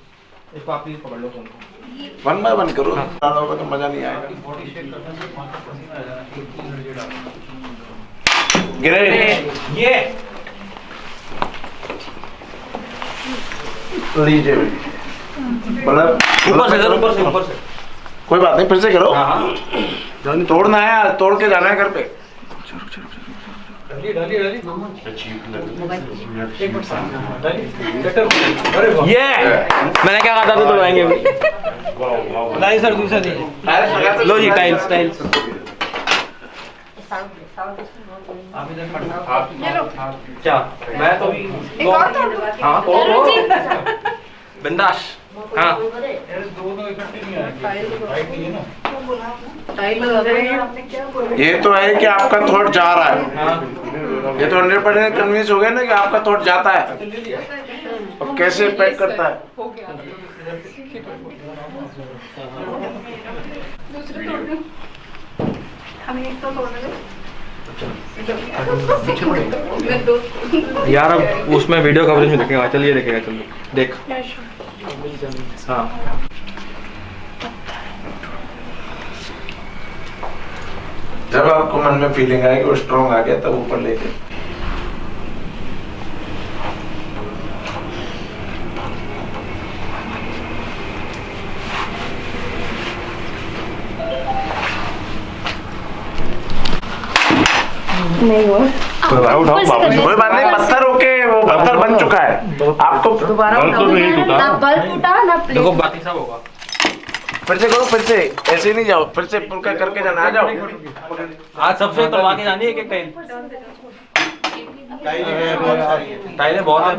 इसको आप प्लीज पकड़ लो फोन को। वन बाय वन करो, डाला होगा तो मजा नहीं आएगा। ग्रेट, ये लीजिए मतलब ऊपर से कोई बात नहीं, फिर से करो। हाँ तोड़ना है, तोड़ के जाना है घर पे। ये मैंने क्या कहा था तो तोड़ाएंगे। नहीं सर दूसरा नहीं। लो जी टाइल्स टाइल्स। क्या मैं तो भी हाँ तो बिंदास। हाँ ये तो है कि आपका थॉट जा रहा है। ये तो 100% कन्विंस हो गया ना कि आपका थॉट जाता है और कैसे पैक करता है। यार अब उसमें वीडियो कवरेज में देखेगा। चलिए देखेगा, चलिए देख। हाँ जब आपको मन में फीलिंग आएगी वो स्ट्रॉन्ग आ गया तब ऊपर लेके नहीं हुआ। कोई बात नहीं, पत्थर होके वो पत्थर बन चुका है। आपको दोबारा ना बल्ब टूटा ना प्लेट। देखो बाकी सब होगा। फिर से करो, फिर से ऐसे नहीं जाओ, फिर से पुलका करके जाना। आ जाओ आज सबसे तोड़वा के जानी है एक टाइल। टाइलें बहुत है।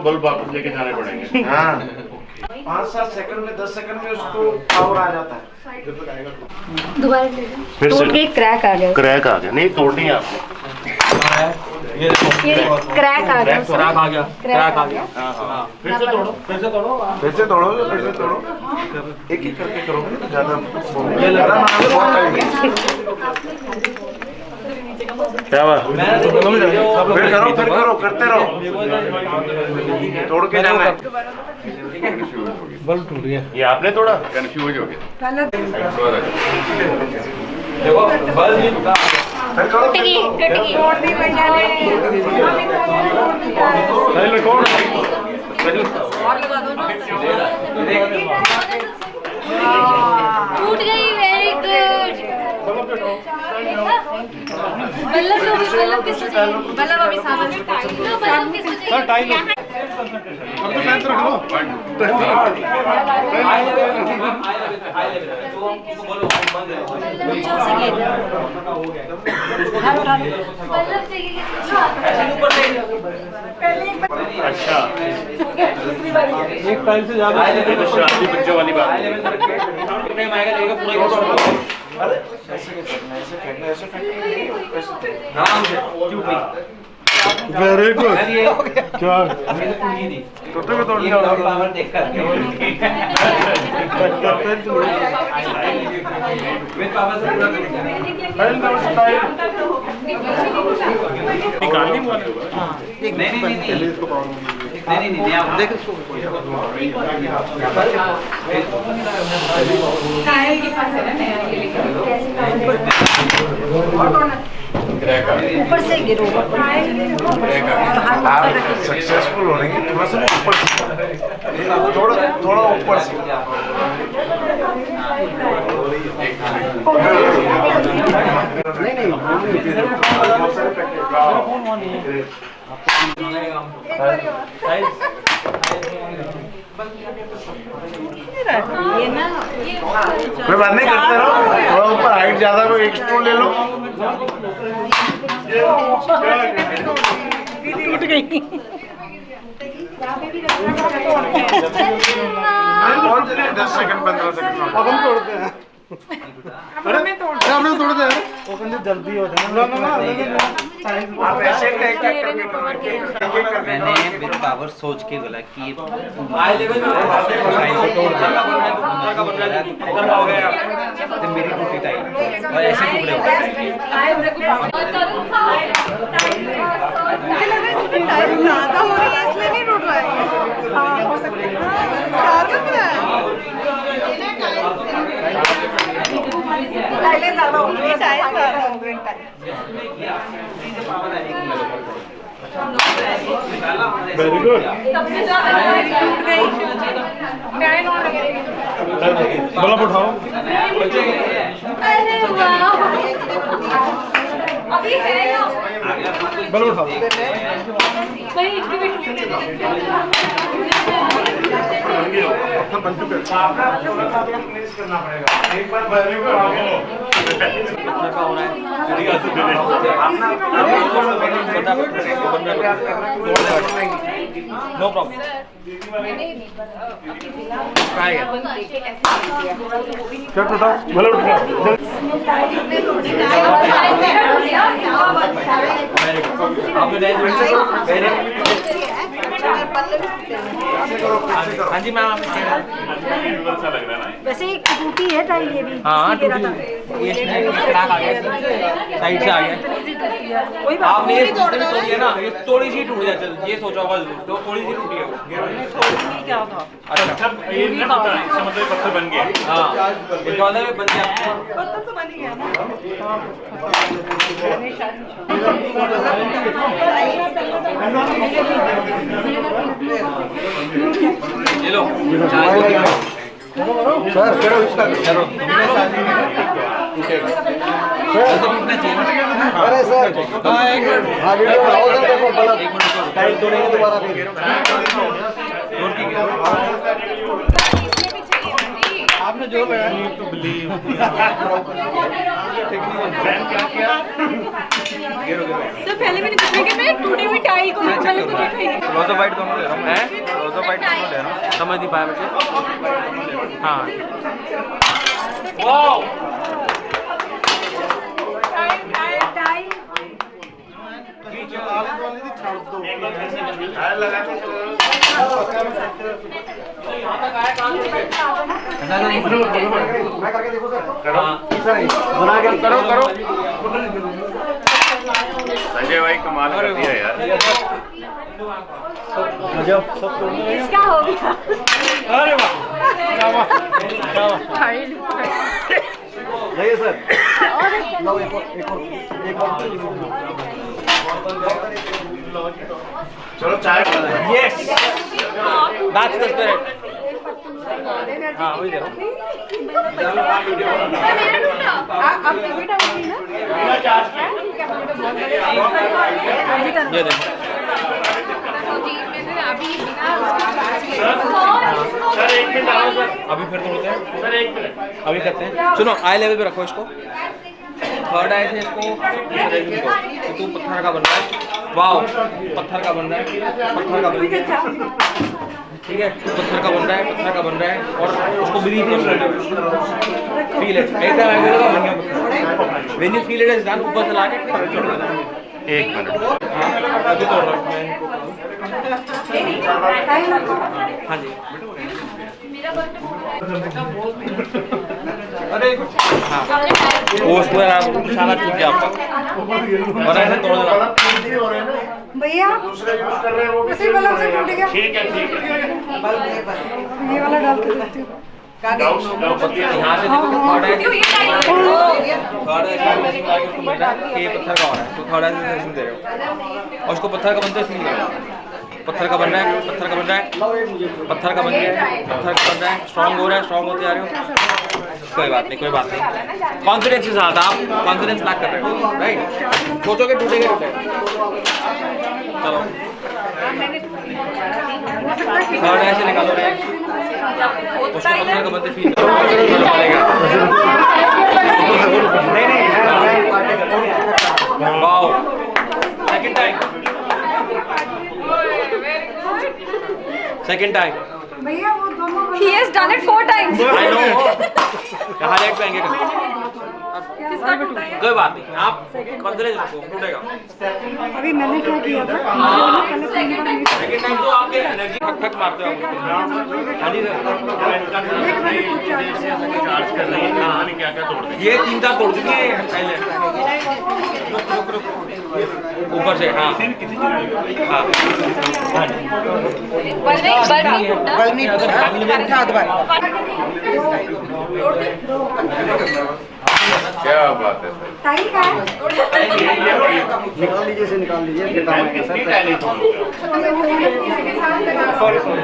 बल्ब वापस लेके जाने पड़ेंगे। हाँ 5-7 सेकंड में 10 सेकंड में उसको पावर आ जाता है। दोबारा फिर से टूट के क्रैक आ गया। क्रैक आ गया। नहीं तोड़नी है आपको। ये देखो क्रैक आ गया, क्रैक आ गया, क्रैक आ गया। हाँ फिर से तोड़ो, फिर से तोड़ो। फिर से तोड़ो, फिर से तोड़ो। एक एक करके करोगे तो ज्यादा क्या बात, फिर करो, करते रहो, तोड़ के जाना है। बल्ब टूट गया। ये आपने तोड़ा? कंफ्यूज हो गया। देखो बल्ब नहीं टूटा। फिर करो, टूट गई। टूट गई, वेरी गुड। बल्लभ किसको चाहिए? बल्लभ अभी सामने बल्लभ किसको चाहिए? अच्छा, एक टाइम से ज्यादा ये तो शराबी बच्चों वाली बात है। Very good. क्या टोटे में तोड़ दिया पावर देखकर विद पावर से पूरा निकालनी हुआ नहीं आप देख इसको ऊपर से गिरो। आप सक्सेसफुल होने के थोड़ा सा ऊपर से, थोड़ा ऊपर से। ये ना कोई बात नहीं, करते रहो, थोड़ा ऊपर हाइट ज्यादा को एक स्टूल ले लो। टूट गई। 10 सेकंड 15 सेकंड अब हम तोड़ते हैं। अरे हमने तोड़ दिया वो कहते जल्दी हो जाए ना आप ऐसे मैंने विद पावर सोच के बोला कि तो मेरी टूटी टाइम और ऐसे टुकड़े हो गए। ज्यादा हो रही है इसलिए नहीं टूट रहा है। हाँ हो सकता है। टाइलें ज्यादा हो गई, टाइल ज्यादा हो गई। Very good. टूट गई। बल्ब उठाओ। अरे वाह, अभी है ना? बल्ब उठाओ। भाई इसकी भी टूट गई। करना पड़ेगा एक बार। Very good. No problem. क्या टूटा? बल्ब उठाओ। हाँ जी मैम। वैसे टूटी है टाइल ये भी। हाँ टूटी ये क्रैक आ गया साइड से आ गया। आपने ये दूसरे में तोड़ी है ना, ये थोड़ी सी टूट जाती है, ये सोचा होगा तो थोड़ी सी टूटी है वो। क्या था? अच्छा ये नहीं पता, इसका मतलब पत्थर बन गया। हाँ इसका मतलब बन गया। पत्थर तो बन गया ना। ये लो चाय सर करो इसका करो। अरे सर एक मिनट वीडियो बनाओ सर। देखो बल्ब एक मिनट टाइल तोड़ेंगे दोबारा फिर। आपने जो लगाया टू बिलीव सर पहले मैंने देखा कि मैं टूटी हुई टाइल को पहले तो देखा ही नहीं। रोजा वाइट दोनों ले रहा हूं मैं। रोजा वाइट दोनों ले रहा हूं। समझ नहीं पाया मुझे। हाँ वाओ टाइल संजय भाई कमाल कर दिया यार। किसका हो गया? अरे वाह सर चलो चाय यस दैट्स द स्पिरिट। हाँ वही दे रहा हूँ। ये देखो सर एक मिनट आओ सर। अभी फिर तोड़ते हैं। सर एक मिनट अभी करते हैं। सुनो आई लेवल पे रखो इसको। थर्ड आई से इसको तू पत्थर का बन रहा है। वाओ पत्थर का बन रहा है। पत्थर का बन रहा है। ठीक है पत्थर का बन रहा है। पत्थर का बन रहा है और उसको ब्रीफ फील है एकदम when you feel it is done ऊपर से लाके टक छोड़ देना। एक मिनट हाँ अभी तोड़ रहा हूँ मैं इनको। हाँ जी अरे हाँ वो उसको निशाना चूक गया आपका और ऐसे तोड़ देना। भैया दूसरे यूज कर रहे हैं वो भी उसी बल्ब से टूट गया। ठीक है ठीक है। ये वाला डाल के देखती हूँ। यहाँ से देखो थर्ड आई ये पत्थर का हो रहा है तो थर्ड आई से दे रहे हो और उसको पत्थर का बनते सील करो। पत्थर का बन रहा है। पत्थर का बन रहा है। पत्थर का बन गया है। पत्थर का बन रहा है। स्ट्रॉन्ग हो रहा है। स्ट्रॉन्ग होते जा रहे हो। कोई बात नहीं कोई बात नहीं। कॉन्फिडेंस के साथ आप कॉन्फिडेंस लैक कर रहे हो राइट। सोचोगे टूटेगा टूटे। चलो थर्ड आई से निकालो रहे उसको पत्थर का बनते फील करो। Wow second time second time भैया वो दोनों He has done it 4 times. I know यहाँ लेट पाएंगे किसका टूटा है? कोई बात नहीं आप कॉन्फिडेंस रखो टूटेगा। अभी मैंने क्या किया था सेकंड टाइम तो आपके एनर्जी ठक ठक मारते हो। हाँ जी सर चार्ज कर रही है कहानी क्या क्या तोड़ देंगे। ये 3 का तोड़ चुके हैं पहले ऊपर से। हाँ हाँ क्या बात है टाइम का है। निकाल लीजिए से निकाल लीजिए किसकी टैली तोड़ोगे सॉरी सॉरी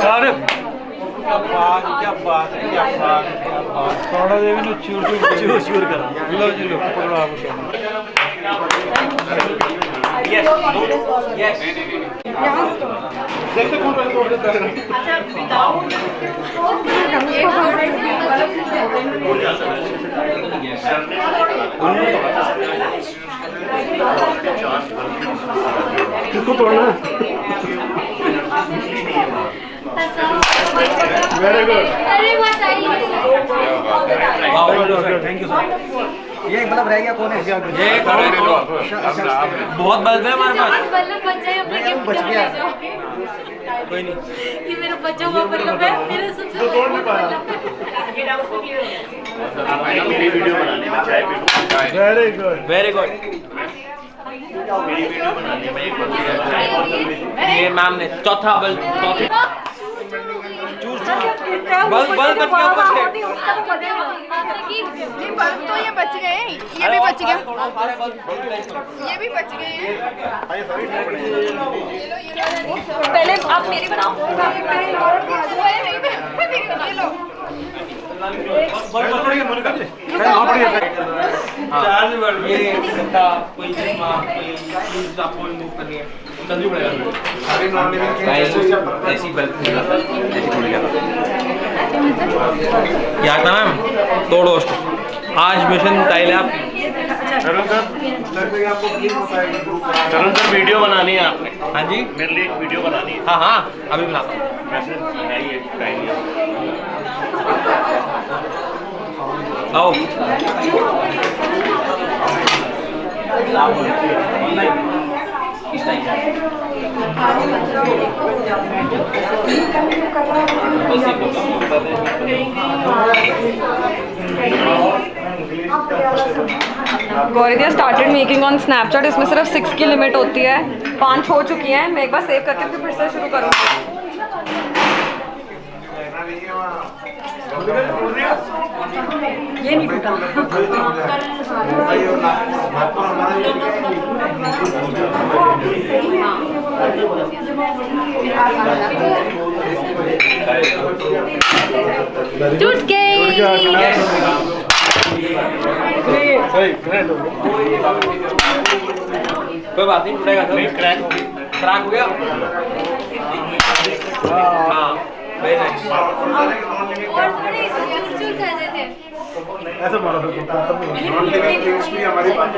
अरे क्या बात है क्या बात है क्या बात। थोड़ा देवी ने चूर चूर करा लो जी लो पकड़ो आप यस यस देखते कौन पहले तोड़ देता है। किसको तोड़ना है? Very good. अरे बताइए थैंक यू सर। ये मतलब रह गया कौन है? ये बहुत बल्ब है हमारे पास। बल्लभ बच जाए अपने गिफ्ट बच गया। कोई नहीं ये मेरा बच्चा हुआ बल्लभ है मेरा सबसे तोड़ नहीं पाया। मेरी वीडियो बनाने में चाय पीऊँ। Very good very good. मेरी वीडियो बनाने में एक बंदी है ये मैम ने चौथा बल्ब चौथे बल्ब बल्ब बच गया ऊपर से। नहीं बल्ब तो ये बच गए ये भी बच गया ये भी बच गए हैं। पहले आप मेरी बनाओ ये लो ये गद्दा कोई चश्मा कोई चीज आपको रिमूव करनी है जल्दी पड़ेगा। ऐसी बल्ब ऐसी थोड़ी याद ना मैम तोड़ो उसको। आज मिशन टाइल है आप करण सर वीडियो बनानी है आपने। हाँ जी मेरे लिए एक वीडियो बनानी है। हाँ हाँ अभी बनाता हूँ। वैसे है ही एक टाइम आओ Gauri started making on Snapchat. इसमें सिर्फ 6 की लिमिट होती है, 5 हो चुकी हैं। मैं एक बार सेव करके फिर से शुरू करूँगी। ये नहीं टूटा। टूट गई। कोई बात नहीं, टूटेगा तो क्रैक हो गया। हाँ वेरी नाइस। और थोड़े चूर कर देते हैं। ऐसे मारो लिविंग थिंग्स भी हमारी बात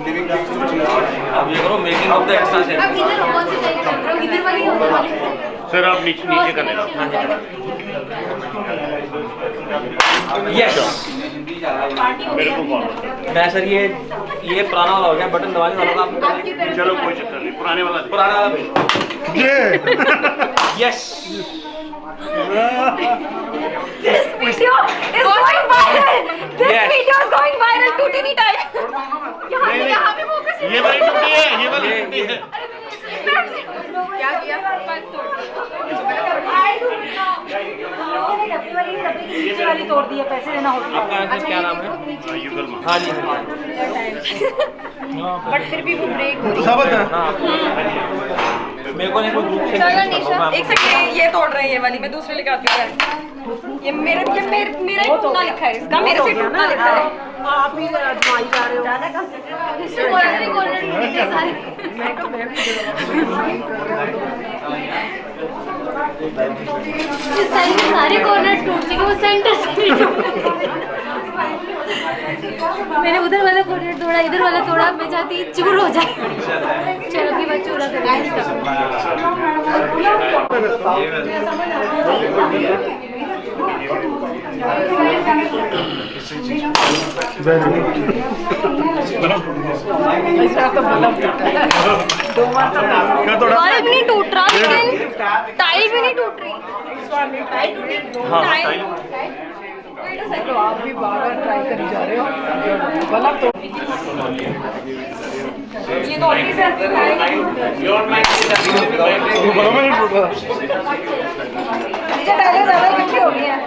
लिविंग थिंग्स तो चीज अब ये करो making of the extra shape. अब इधर कौन सी टाइप कर रहे हो? इधर वाली या उधर वाली? सर आप नीचे कर लेना। यस मेरे को फॉलो। मैं सर ये पुराना वाला हो गया, बटन दबाने वाला था आपको। चलो कोई चक्कर नहीं, पुराने वाला yes. This video is going viral. This video is going viral. टूटी नहीं टाइम। यहाँ पे फोकस। ये वाली टूटी है, ये वाली टूटी है। क्या किया? नीचे वाली तोड़ दी है, पैसे देना होता आपका आंसर क्या नाम है? युगल माँ। हाँ जी हाँ जी। बट फिर भी वो ब्रेक हो रही है। सबक है। मेरे को नहीं कोई ग्रुप से चलो निशा, एक सेकंड, ये तोड़ रहे हैं ये वाली। मैं दूसरे लेके आती हूँ। ये मेरा ही टूटना लिखा है इसका, मेरे से टूटना लिखा है। आप ही आजमाई जा रहे हो। इससे कॉर्नर टूटे सारे। इस साइड के सारे कॉर्नर टूट चुके, वो सेंटर से नहीं टूटे। मैंने उधर वाला कॉर्नर तोड़ा, इधर वाला तोड़ा। मैं चाहती चूर हो जाए। चलो कि मैं चूरा बल्ब नहीं टूट रहा, लेकिन टाइल भी नहीं टूट रही। टाइल आप भी बार ट्राई करी जा रहे हो। गलत तो ये तो ऑलरेडी सेंसिटिव है। नीचे टाइलें ज़्यादा इकट्ठी हो गई हैं।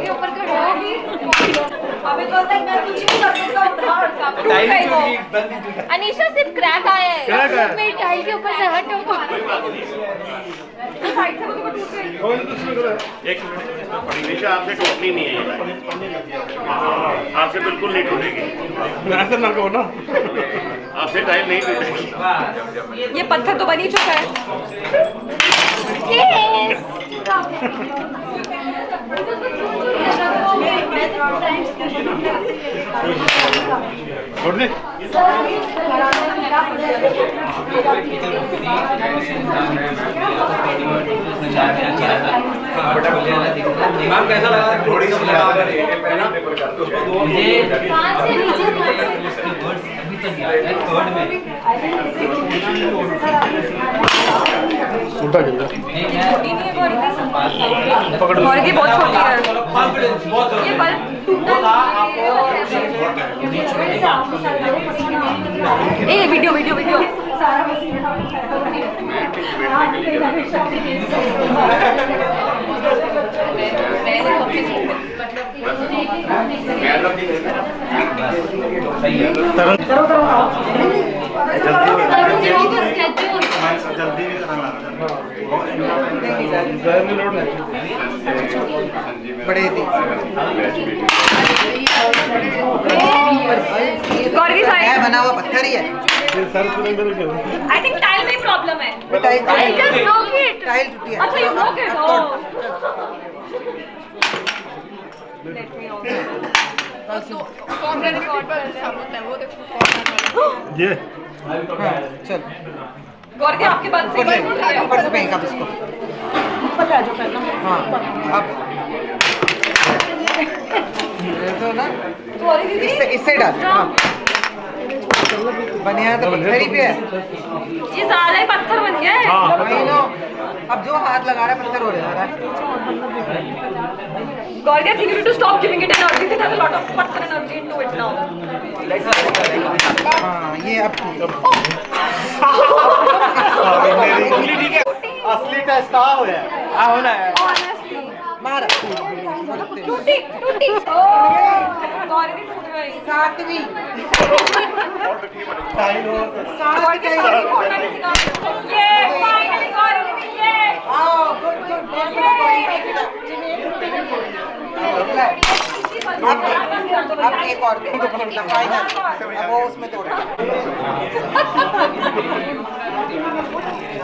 के ऊपर खड़ा होगी। अभी तो तक मैं कुछ नहीं कर सकता, उठा अनीशा सिर्फ क्रैक आया है। मेरी टाइल के ऊपर से हट हो। साइड से तो टूट गई। एक मिनट निशा, आपसे टूटनी नहीं है ये। आपसे बिल्कुल नहीं टूटेगी। ऐसे ना कहो ना। आपसे टाइल नहीं टूटेगी। ये पत्थर तो बन ही चुका है। मैम कैसा लगा? थोड़ी सी लगा है ना? अभी तक थर्ड में उल्टा गिर गौरी की बहुत छोटी है। ये बल्ब ए वीडियो वीडियो वीडियो जल्दी भी कराना बड़े गौरी की साइड बना हुआ पत्थर ही है। आई थिंक टाइल में प्रॉब्लम है। टाइल टाइल टूटी है। अच्छा, you broke it. ये चल गौरी आपके बाद से ऊपर से फेंक आप इसको। ऊपर आ जाओ पहले। हाँ अब तो ना गौरी दीदी इससे डाल। हाँ बनिया तो पत्थर ही पे है। ये ज्यादा ही पत्थर बन गया है। वही नो, अब जो हाथ लगा रहा है पत्थर हो रहा है। Gauri, I think you need to stop giving it energy. It has a lot of patthar energy into it now. हाँ ये अब असली टेस्ट आ होया आ होना है। Honestly. मार टूटी टूटी। गौरी दी टूट गई। सातवीं गौरी के सारे फोटो किसी का। ये फाइनली गौरी दीदी ये। Good good. अब एक और फाइनल, अब वो उसमें तोड़।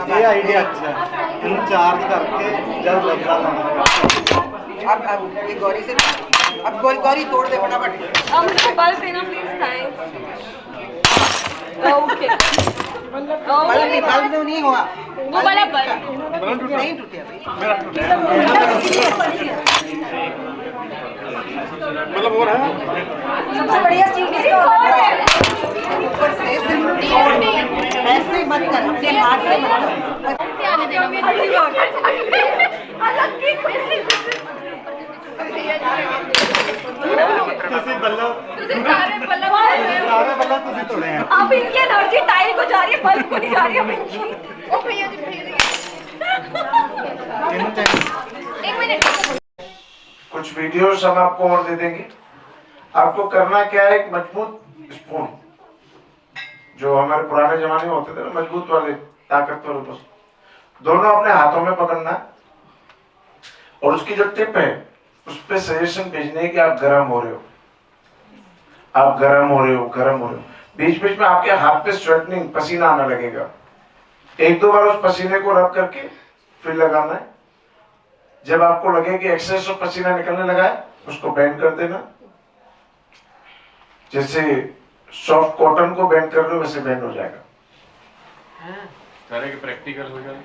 ये आइडिया अच्छा है, इन चार्ज करके जब लगता है। अब ये गौरी से, अब गौरी तोड़ दे फटाफट। मुझे बल्ब देना प्लीज, थैंक्स। ओके बल्ब नहीं हुआ, वो वाला बल्ब नहीं टूटा मतलब हो रहा है। सबसे बढ़िया चीज किसका होता है? ऊपर से ऐसे मत कर, अपने हाथ से मत तुसी बल्लभ सारे बल्लभ तुसी तोड़े हैं। अब इनकी एनर्जी टाइल को जा रही है, बल्ब को नहीं जा रही है अब इनकी। ओ भैया जी, भैया जी। एक मिनट। कुछ वीडियोस हम आपको और दे देंगे। आपको करना क्या है, एक मजबूत स्पून जो हमारे पुराने जमाने में होते थे ना, मजबूत वाले ताकतवर, दोनों अपने हाथों में पकड़ना है और उसकी जो टिप है उस पर सजेशन भेजने कि आप गर्म हो रहे हो, आप गर्म हो रहे हो, गर्म हो रहे हो। बीच बीच में आपके हाथ पे स्वेटनिंग, पसीना आने लगेगा। एक दो बार उस पसीने को रब करके फिर लगाना है। जब आपको लगे कि एक्सेस ऑफ पसीना निकलने लगा है, उसको बैंड कर देना। जैसे सॉफ्ट कॉटन को बैंड कर लो वैसे बैंड हो जाएगा। सारे के प्रैक्टिकल हो जाए।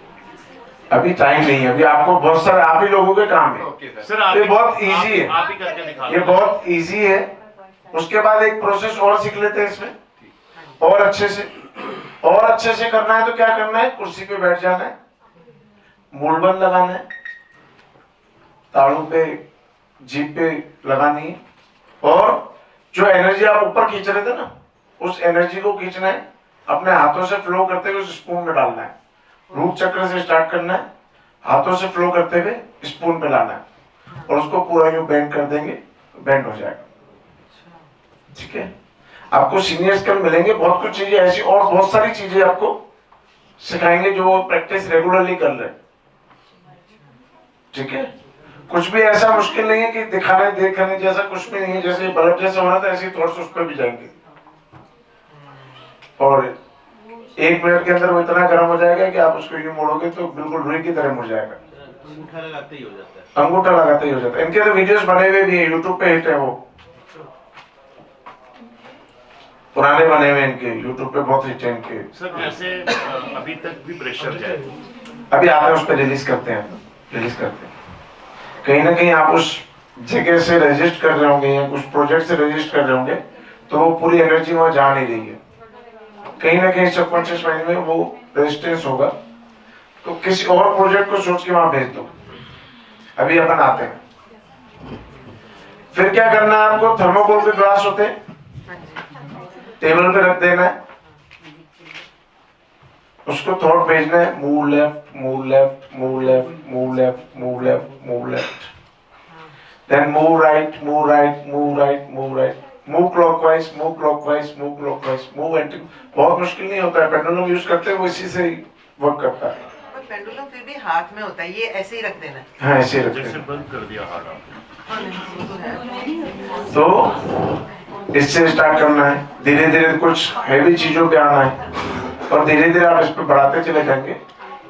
अभी टाइम नहीं है, अभी आपको बहुत सारे आप ही लोगों के काम है। सर ये बहुत इजी है, आप ही करके दिखा ये बहुत इजी है। उसके बाद एक प्रोसेस और सीख लेते हैं इसमें, और अच्छे से करना है तो क्या करना है, कुर्सी पे बैठ जाना है, मूलबंद लगाना है, ताड़ू पे, जीप पे लगानी है, और जो एनर्जी आप ऊपर खींच रहे थे ना, उस एनर्जी को खींचना है, अपने हाथों से फ्लो करते हुए उस स्पून में डालना है। रूट चक्र से स्टार्ट करना है, हाथों से फ्लो करते हुए स्पून पे लाना है और उसको पूरा यूं बेंड कर देंगे, बेंड हो जाएगा। ठीक है, आपको सीनियर्स कल मिलेंगे, बहुत कुछ चीजें ऐसी और बहुत सारी चीजें आपको सिखाएंगे जो वो प्रैक्टिस रेगुलरली कर रहे हैं। ठीक है, कुछ भी ऐसा मुश्किल नहीं है कि देखने जैसा कुछ भी नहीं है। जैसे बल्ब जैसा होना था ऐसे थॉट्स उस पर भी जाएंगे और 1 मिनट के अंदर वो इतना गर्म हो जाएगा कि आप उसको यूं मोड़ोगे तो बिल्कुल रुई की तरह मुड़ जाएगा। अंगूठा लगाते ही हो जाता है। इनके तो वीडियोस बने हुए भी है, यूट्यूब पे हिट है वो, पुराने बने हुए इनके, यूट्यूब पे बहुत हिट है इनके। सर जैसे अभी तक भी प्रेशर जाए, अभी आते हैं उस पर रिलीज करते हैं। कहीं ना कहीं आप उस जगह से रजिस्ट कर रहे होंगे या कुछ प्रोजेक्ट से रजिस्ट कर रहे होंगे तो वो पूरी एनर्जी वहां जा नहीं रही है, कहीं ना कहीं सबकॉन्शियस माइंड में वो रेजिस्टेंस होगा, तो किसी और प्रोजेक्ट को सोच के वहां भेज दो। अभी अपन आते हैं, फिर क्या करना है आपको, थर्मोकोल के ग्लास होते हैं, टेबल पे रख देना है, उसको थॉट भेजना है, move left, move left, move left, move left, move left, move left, then move right, move right, move right, move right, move clockwise, move clockwise, move clockwise, move anti. बहुत मुश्किल नहीं होता है, पेंडुलम यूज करते हैं वो इसी से वर्क करता है। पेंडुलम फिर भी हाथ में होता है, ये ऐसे ही रख देना है। हाँ ऐसे ही रख जैसे देना। बंद कर दिया हाथ तो इससे स्टार्ट करना है, धीरे धीरे कुछ हैवी चीजों पे आना है और धीरे धीरे आप इस पे बढ़ाते चले जाएंगे।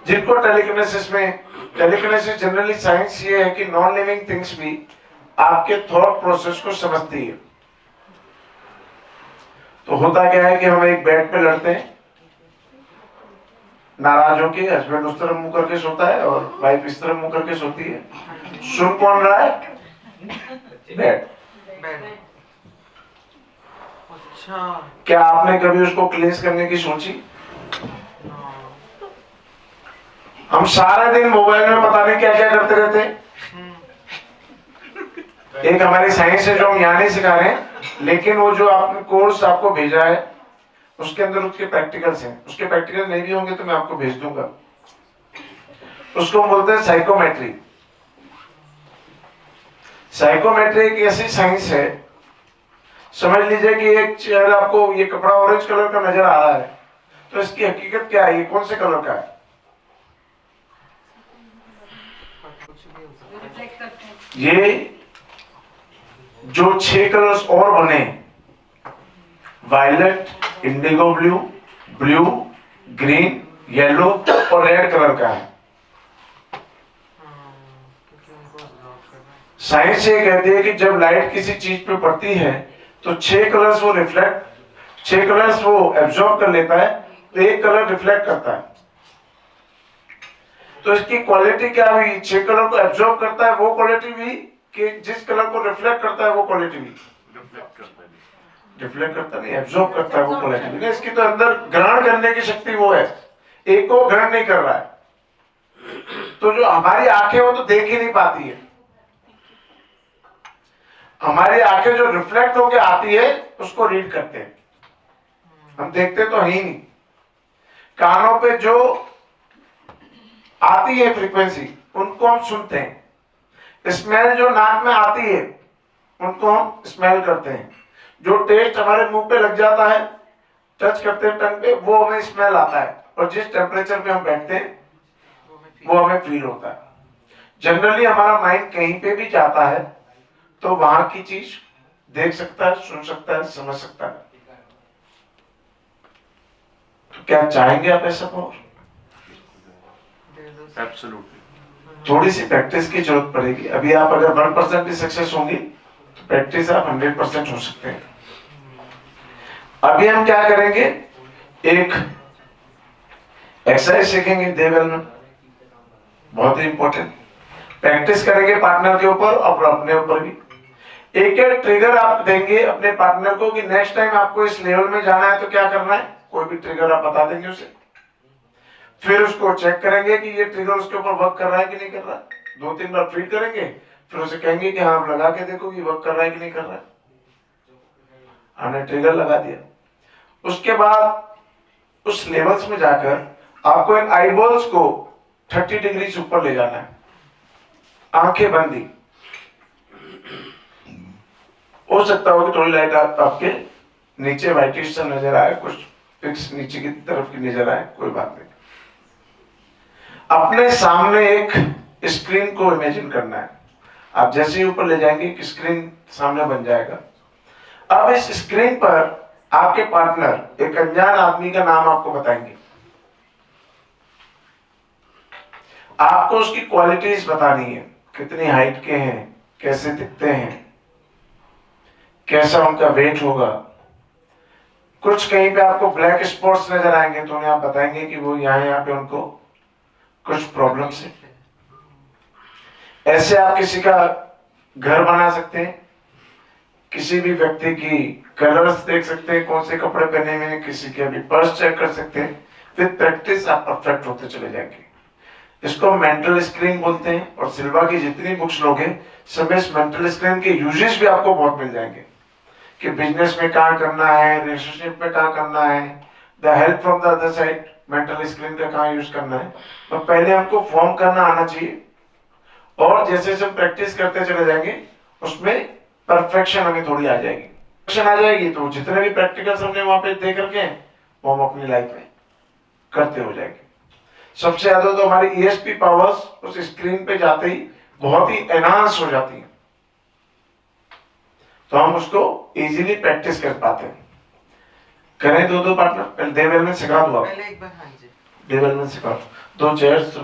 जिनको टेलीकिनेसिस जनरली साइंस ये है कि नॉन लिविंग थिंग्स भी आपके थॉट प्रोसेस को समझती है। तो होता क्या है कि हम एक बेड पे लड़ते हैं, नाराज होके, हस्बैंड उस तरफ मुंह करके सोता है और वाइफ इस तरफ मुंह करके सोती है। सुन कौन रहा है? बेड। अच्छा क्या आपने कभी उसको क्लींस करने की सोची? हम सारा दिन मोबाइल में पता नहीं क्या क्या करते रहते हैं। एक हमारी साइंस है जो हम यहाँ नहीं सिखा रहे हैं, लेकिन वो जो आपने कोर्स आपको भेजा है उसके अंदर उसके प्रैक्टिकल्स हैं। उसके प्रैक्टिकल नहीं भी होंगे तो मैं आपको भेज दूंगा। उसको बोलते हैं साइकोमेट्री। साइकोमेट्री एक ऐसी साइंस है, समझ लीजिए कि एक चेयर आपको ये कपड़ा ऑरेंज कलर का नजर आ रहा है, तो इसकी हकीकत क्या है, ये कौन से कलर का है? ये जो 6 कलर्स और बने, violet, indigo blue, blue, green, yellow और रेड कलर का है। साइंस ये कहती है कि जब लाइट किसी चीज पे पड़ती है तो 6 कलर्स वो रिफ्लेक्ट, 6 कलर्स वो एब्जॉर्ब कर लेता है, तो एक कलर रिफ्लेक्ट करता है। तो इसकी क्वालिटी क्या हुई? 6 कलर को एब्जॉर्ब करता है वो क्वालिटी भी, कि जिस कलर को रिफ्लेक्ट करता है वो क्वालिटी भी। रिफ्लेक्ट करता नहीं, एब्जॉर्ब करता है वो क्वालिटी भी। इसकी तो अंदर ग्रहण करने की शक्ति वो है, एक को ग्रहण नहीं कर रहा है। तो जो हमारी आंखें वो तो देख ही नहीं पाती है। हमारी आंखें जो रिफ्लेक्ट होके आती है उसको रीड करते हैं, हम देखते तो है ही नहीं। कानों पे जो आती है फ्रीक्वेंसी उनको हम सुनते हैं। स्मेल जो नाक में आती है उनको हम स्मेल करते हैं। जो टेस्ट हमारे मुंह पे लग जाता है, टच करते हैं टंग पे, वो हमें स्मेल आता है। और जिस टेम्परेचर पे हम बैठते हैं वो हमें फील होता है। जनरली हमारा माइंड कहीं पे भी जाता है तो वहां की चीज देख सकता है, सुन सकता है, समझ सकता है। तो क्या चाहेंगे आप ऐसा? और एब्सोल्युटली थोड़ी सी प्रैक्टिस की जरूरत पड़ेगी। अभी आप अगर 1% भी सक्सेस होंगी तो प्रैक्टिस आप 100% हो सकते हैं। अभी हम क्या करेंगे, एक एक्सरसाइज सीखेंगे देवल में, बहुत ही इंपॉर्टेंट। प्रैक्टिस करेंगे पार्टनर के ऊपर और अपने ऊपर भी। एक एक ट्रिगर आप देंगे अपने पार्टनर को कि नेक्स्ट टाइम आपको इस लेवल में जाना है तो क्या करना है। कोई भी ट्रिगर आप बता देंगे उसे, फिर उसको चेक करेंगे कि ये ट्रिगर उसके ऊपर वर्क कर रहा है कि नहीं कर रहा है। 2-3 बार फील करेंगे, फिर उसे कहेंगे कि हाँ लगा के देखो कि वर्क कर रहा है कि नहीं कर रहा है। हमने ट्रिगर लगा दिया। उसके बाद उस लेवल्स में जाकर आपको इन आईबॉल्स को 30 डिग्री से ऊपर ले जाना है, आंखें बंदी। हो सकता हो कि थोड़ी लाइट आपके नीचे व्हाइटिश सा नजर आए, कुछ फिक्स नीचे की तरफ की नजर आए, कोई बात नहीं। अपने सामने एक स्क्रीन को इमेजिन करना है। आप जैसे ही ऊपर ले जाएंगे कि स्क्रीन सामने बन जाएगा। अब इस स्क्रीन पर आपके पार्टनर एक अनजान आदमी का नाम आपको बताएंगे। आपको उसकी क्वालिटीज बतानी है, कितनी हाइट के हैं, कैसे दिखते हैं, कैसा उनका वेट होगा। कुछ कहीं पे आपको ब्लैक स्पॉट्स नजर आएंगे तो उन्हें आप बताएंगे कि वो यहाँ पे उनको कुछ प्रॉब्लम्स है। ऐसे आप किसी का घर बना सकते हैं, किसी भी व्यक्ति की कलर्स देख सकते हैं, कौन से कपड़े पहने हुए हैं, किसी के अभी पर्स चेक कर सकते हैं। विद प्रैक्टिस आप परफेक्ट होते चले जाएंगे। इसको मेंटल स्क्रीन बोलते हैं। और सिल्वा की जितनी बुक्स लोगे सब इस मेंटल स्क्रीन के यूजेस भी आपको बहुत मिल जाएंगे कि बिजनेस में क्या करना है, रिलेशनशिप में क्या करना है, the help from the other side, mental screen का कहाँ यूज करना है। तो पहले हमको फॉर्म करना आना चाहिए और जैसे जैसे प्रैक्टिस करते चले जाएंगे उसमें परफेक्शन हमें थोड़ी आ जाएगी। परफेक्शन आ जाएगी तो जितने भी प्रैक्टिकल्स हमने वहां पे देख रखे हैं वो हम अपनी लाइफ में करते हो जाएंगे। सबसे ज्यादा तो हमारी ईएसपी पावर्स उस स्क्रीन पे जाते ही बहुत ही एनहांस हो जाती है, तो हम उसको इजीली प्रैक्टिस कर पाते हैं। करें दो पार्टनर, पहले देवल में सिखा दो आप, पहले एक बार हाँ जी देवल में सिखा दो। 2 चेयर्स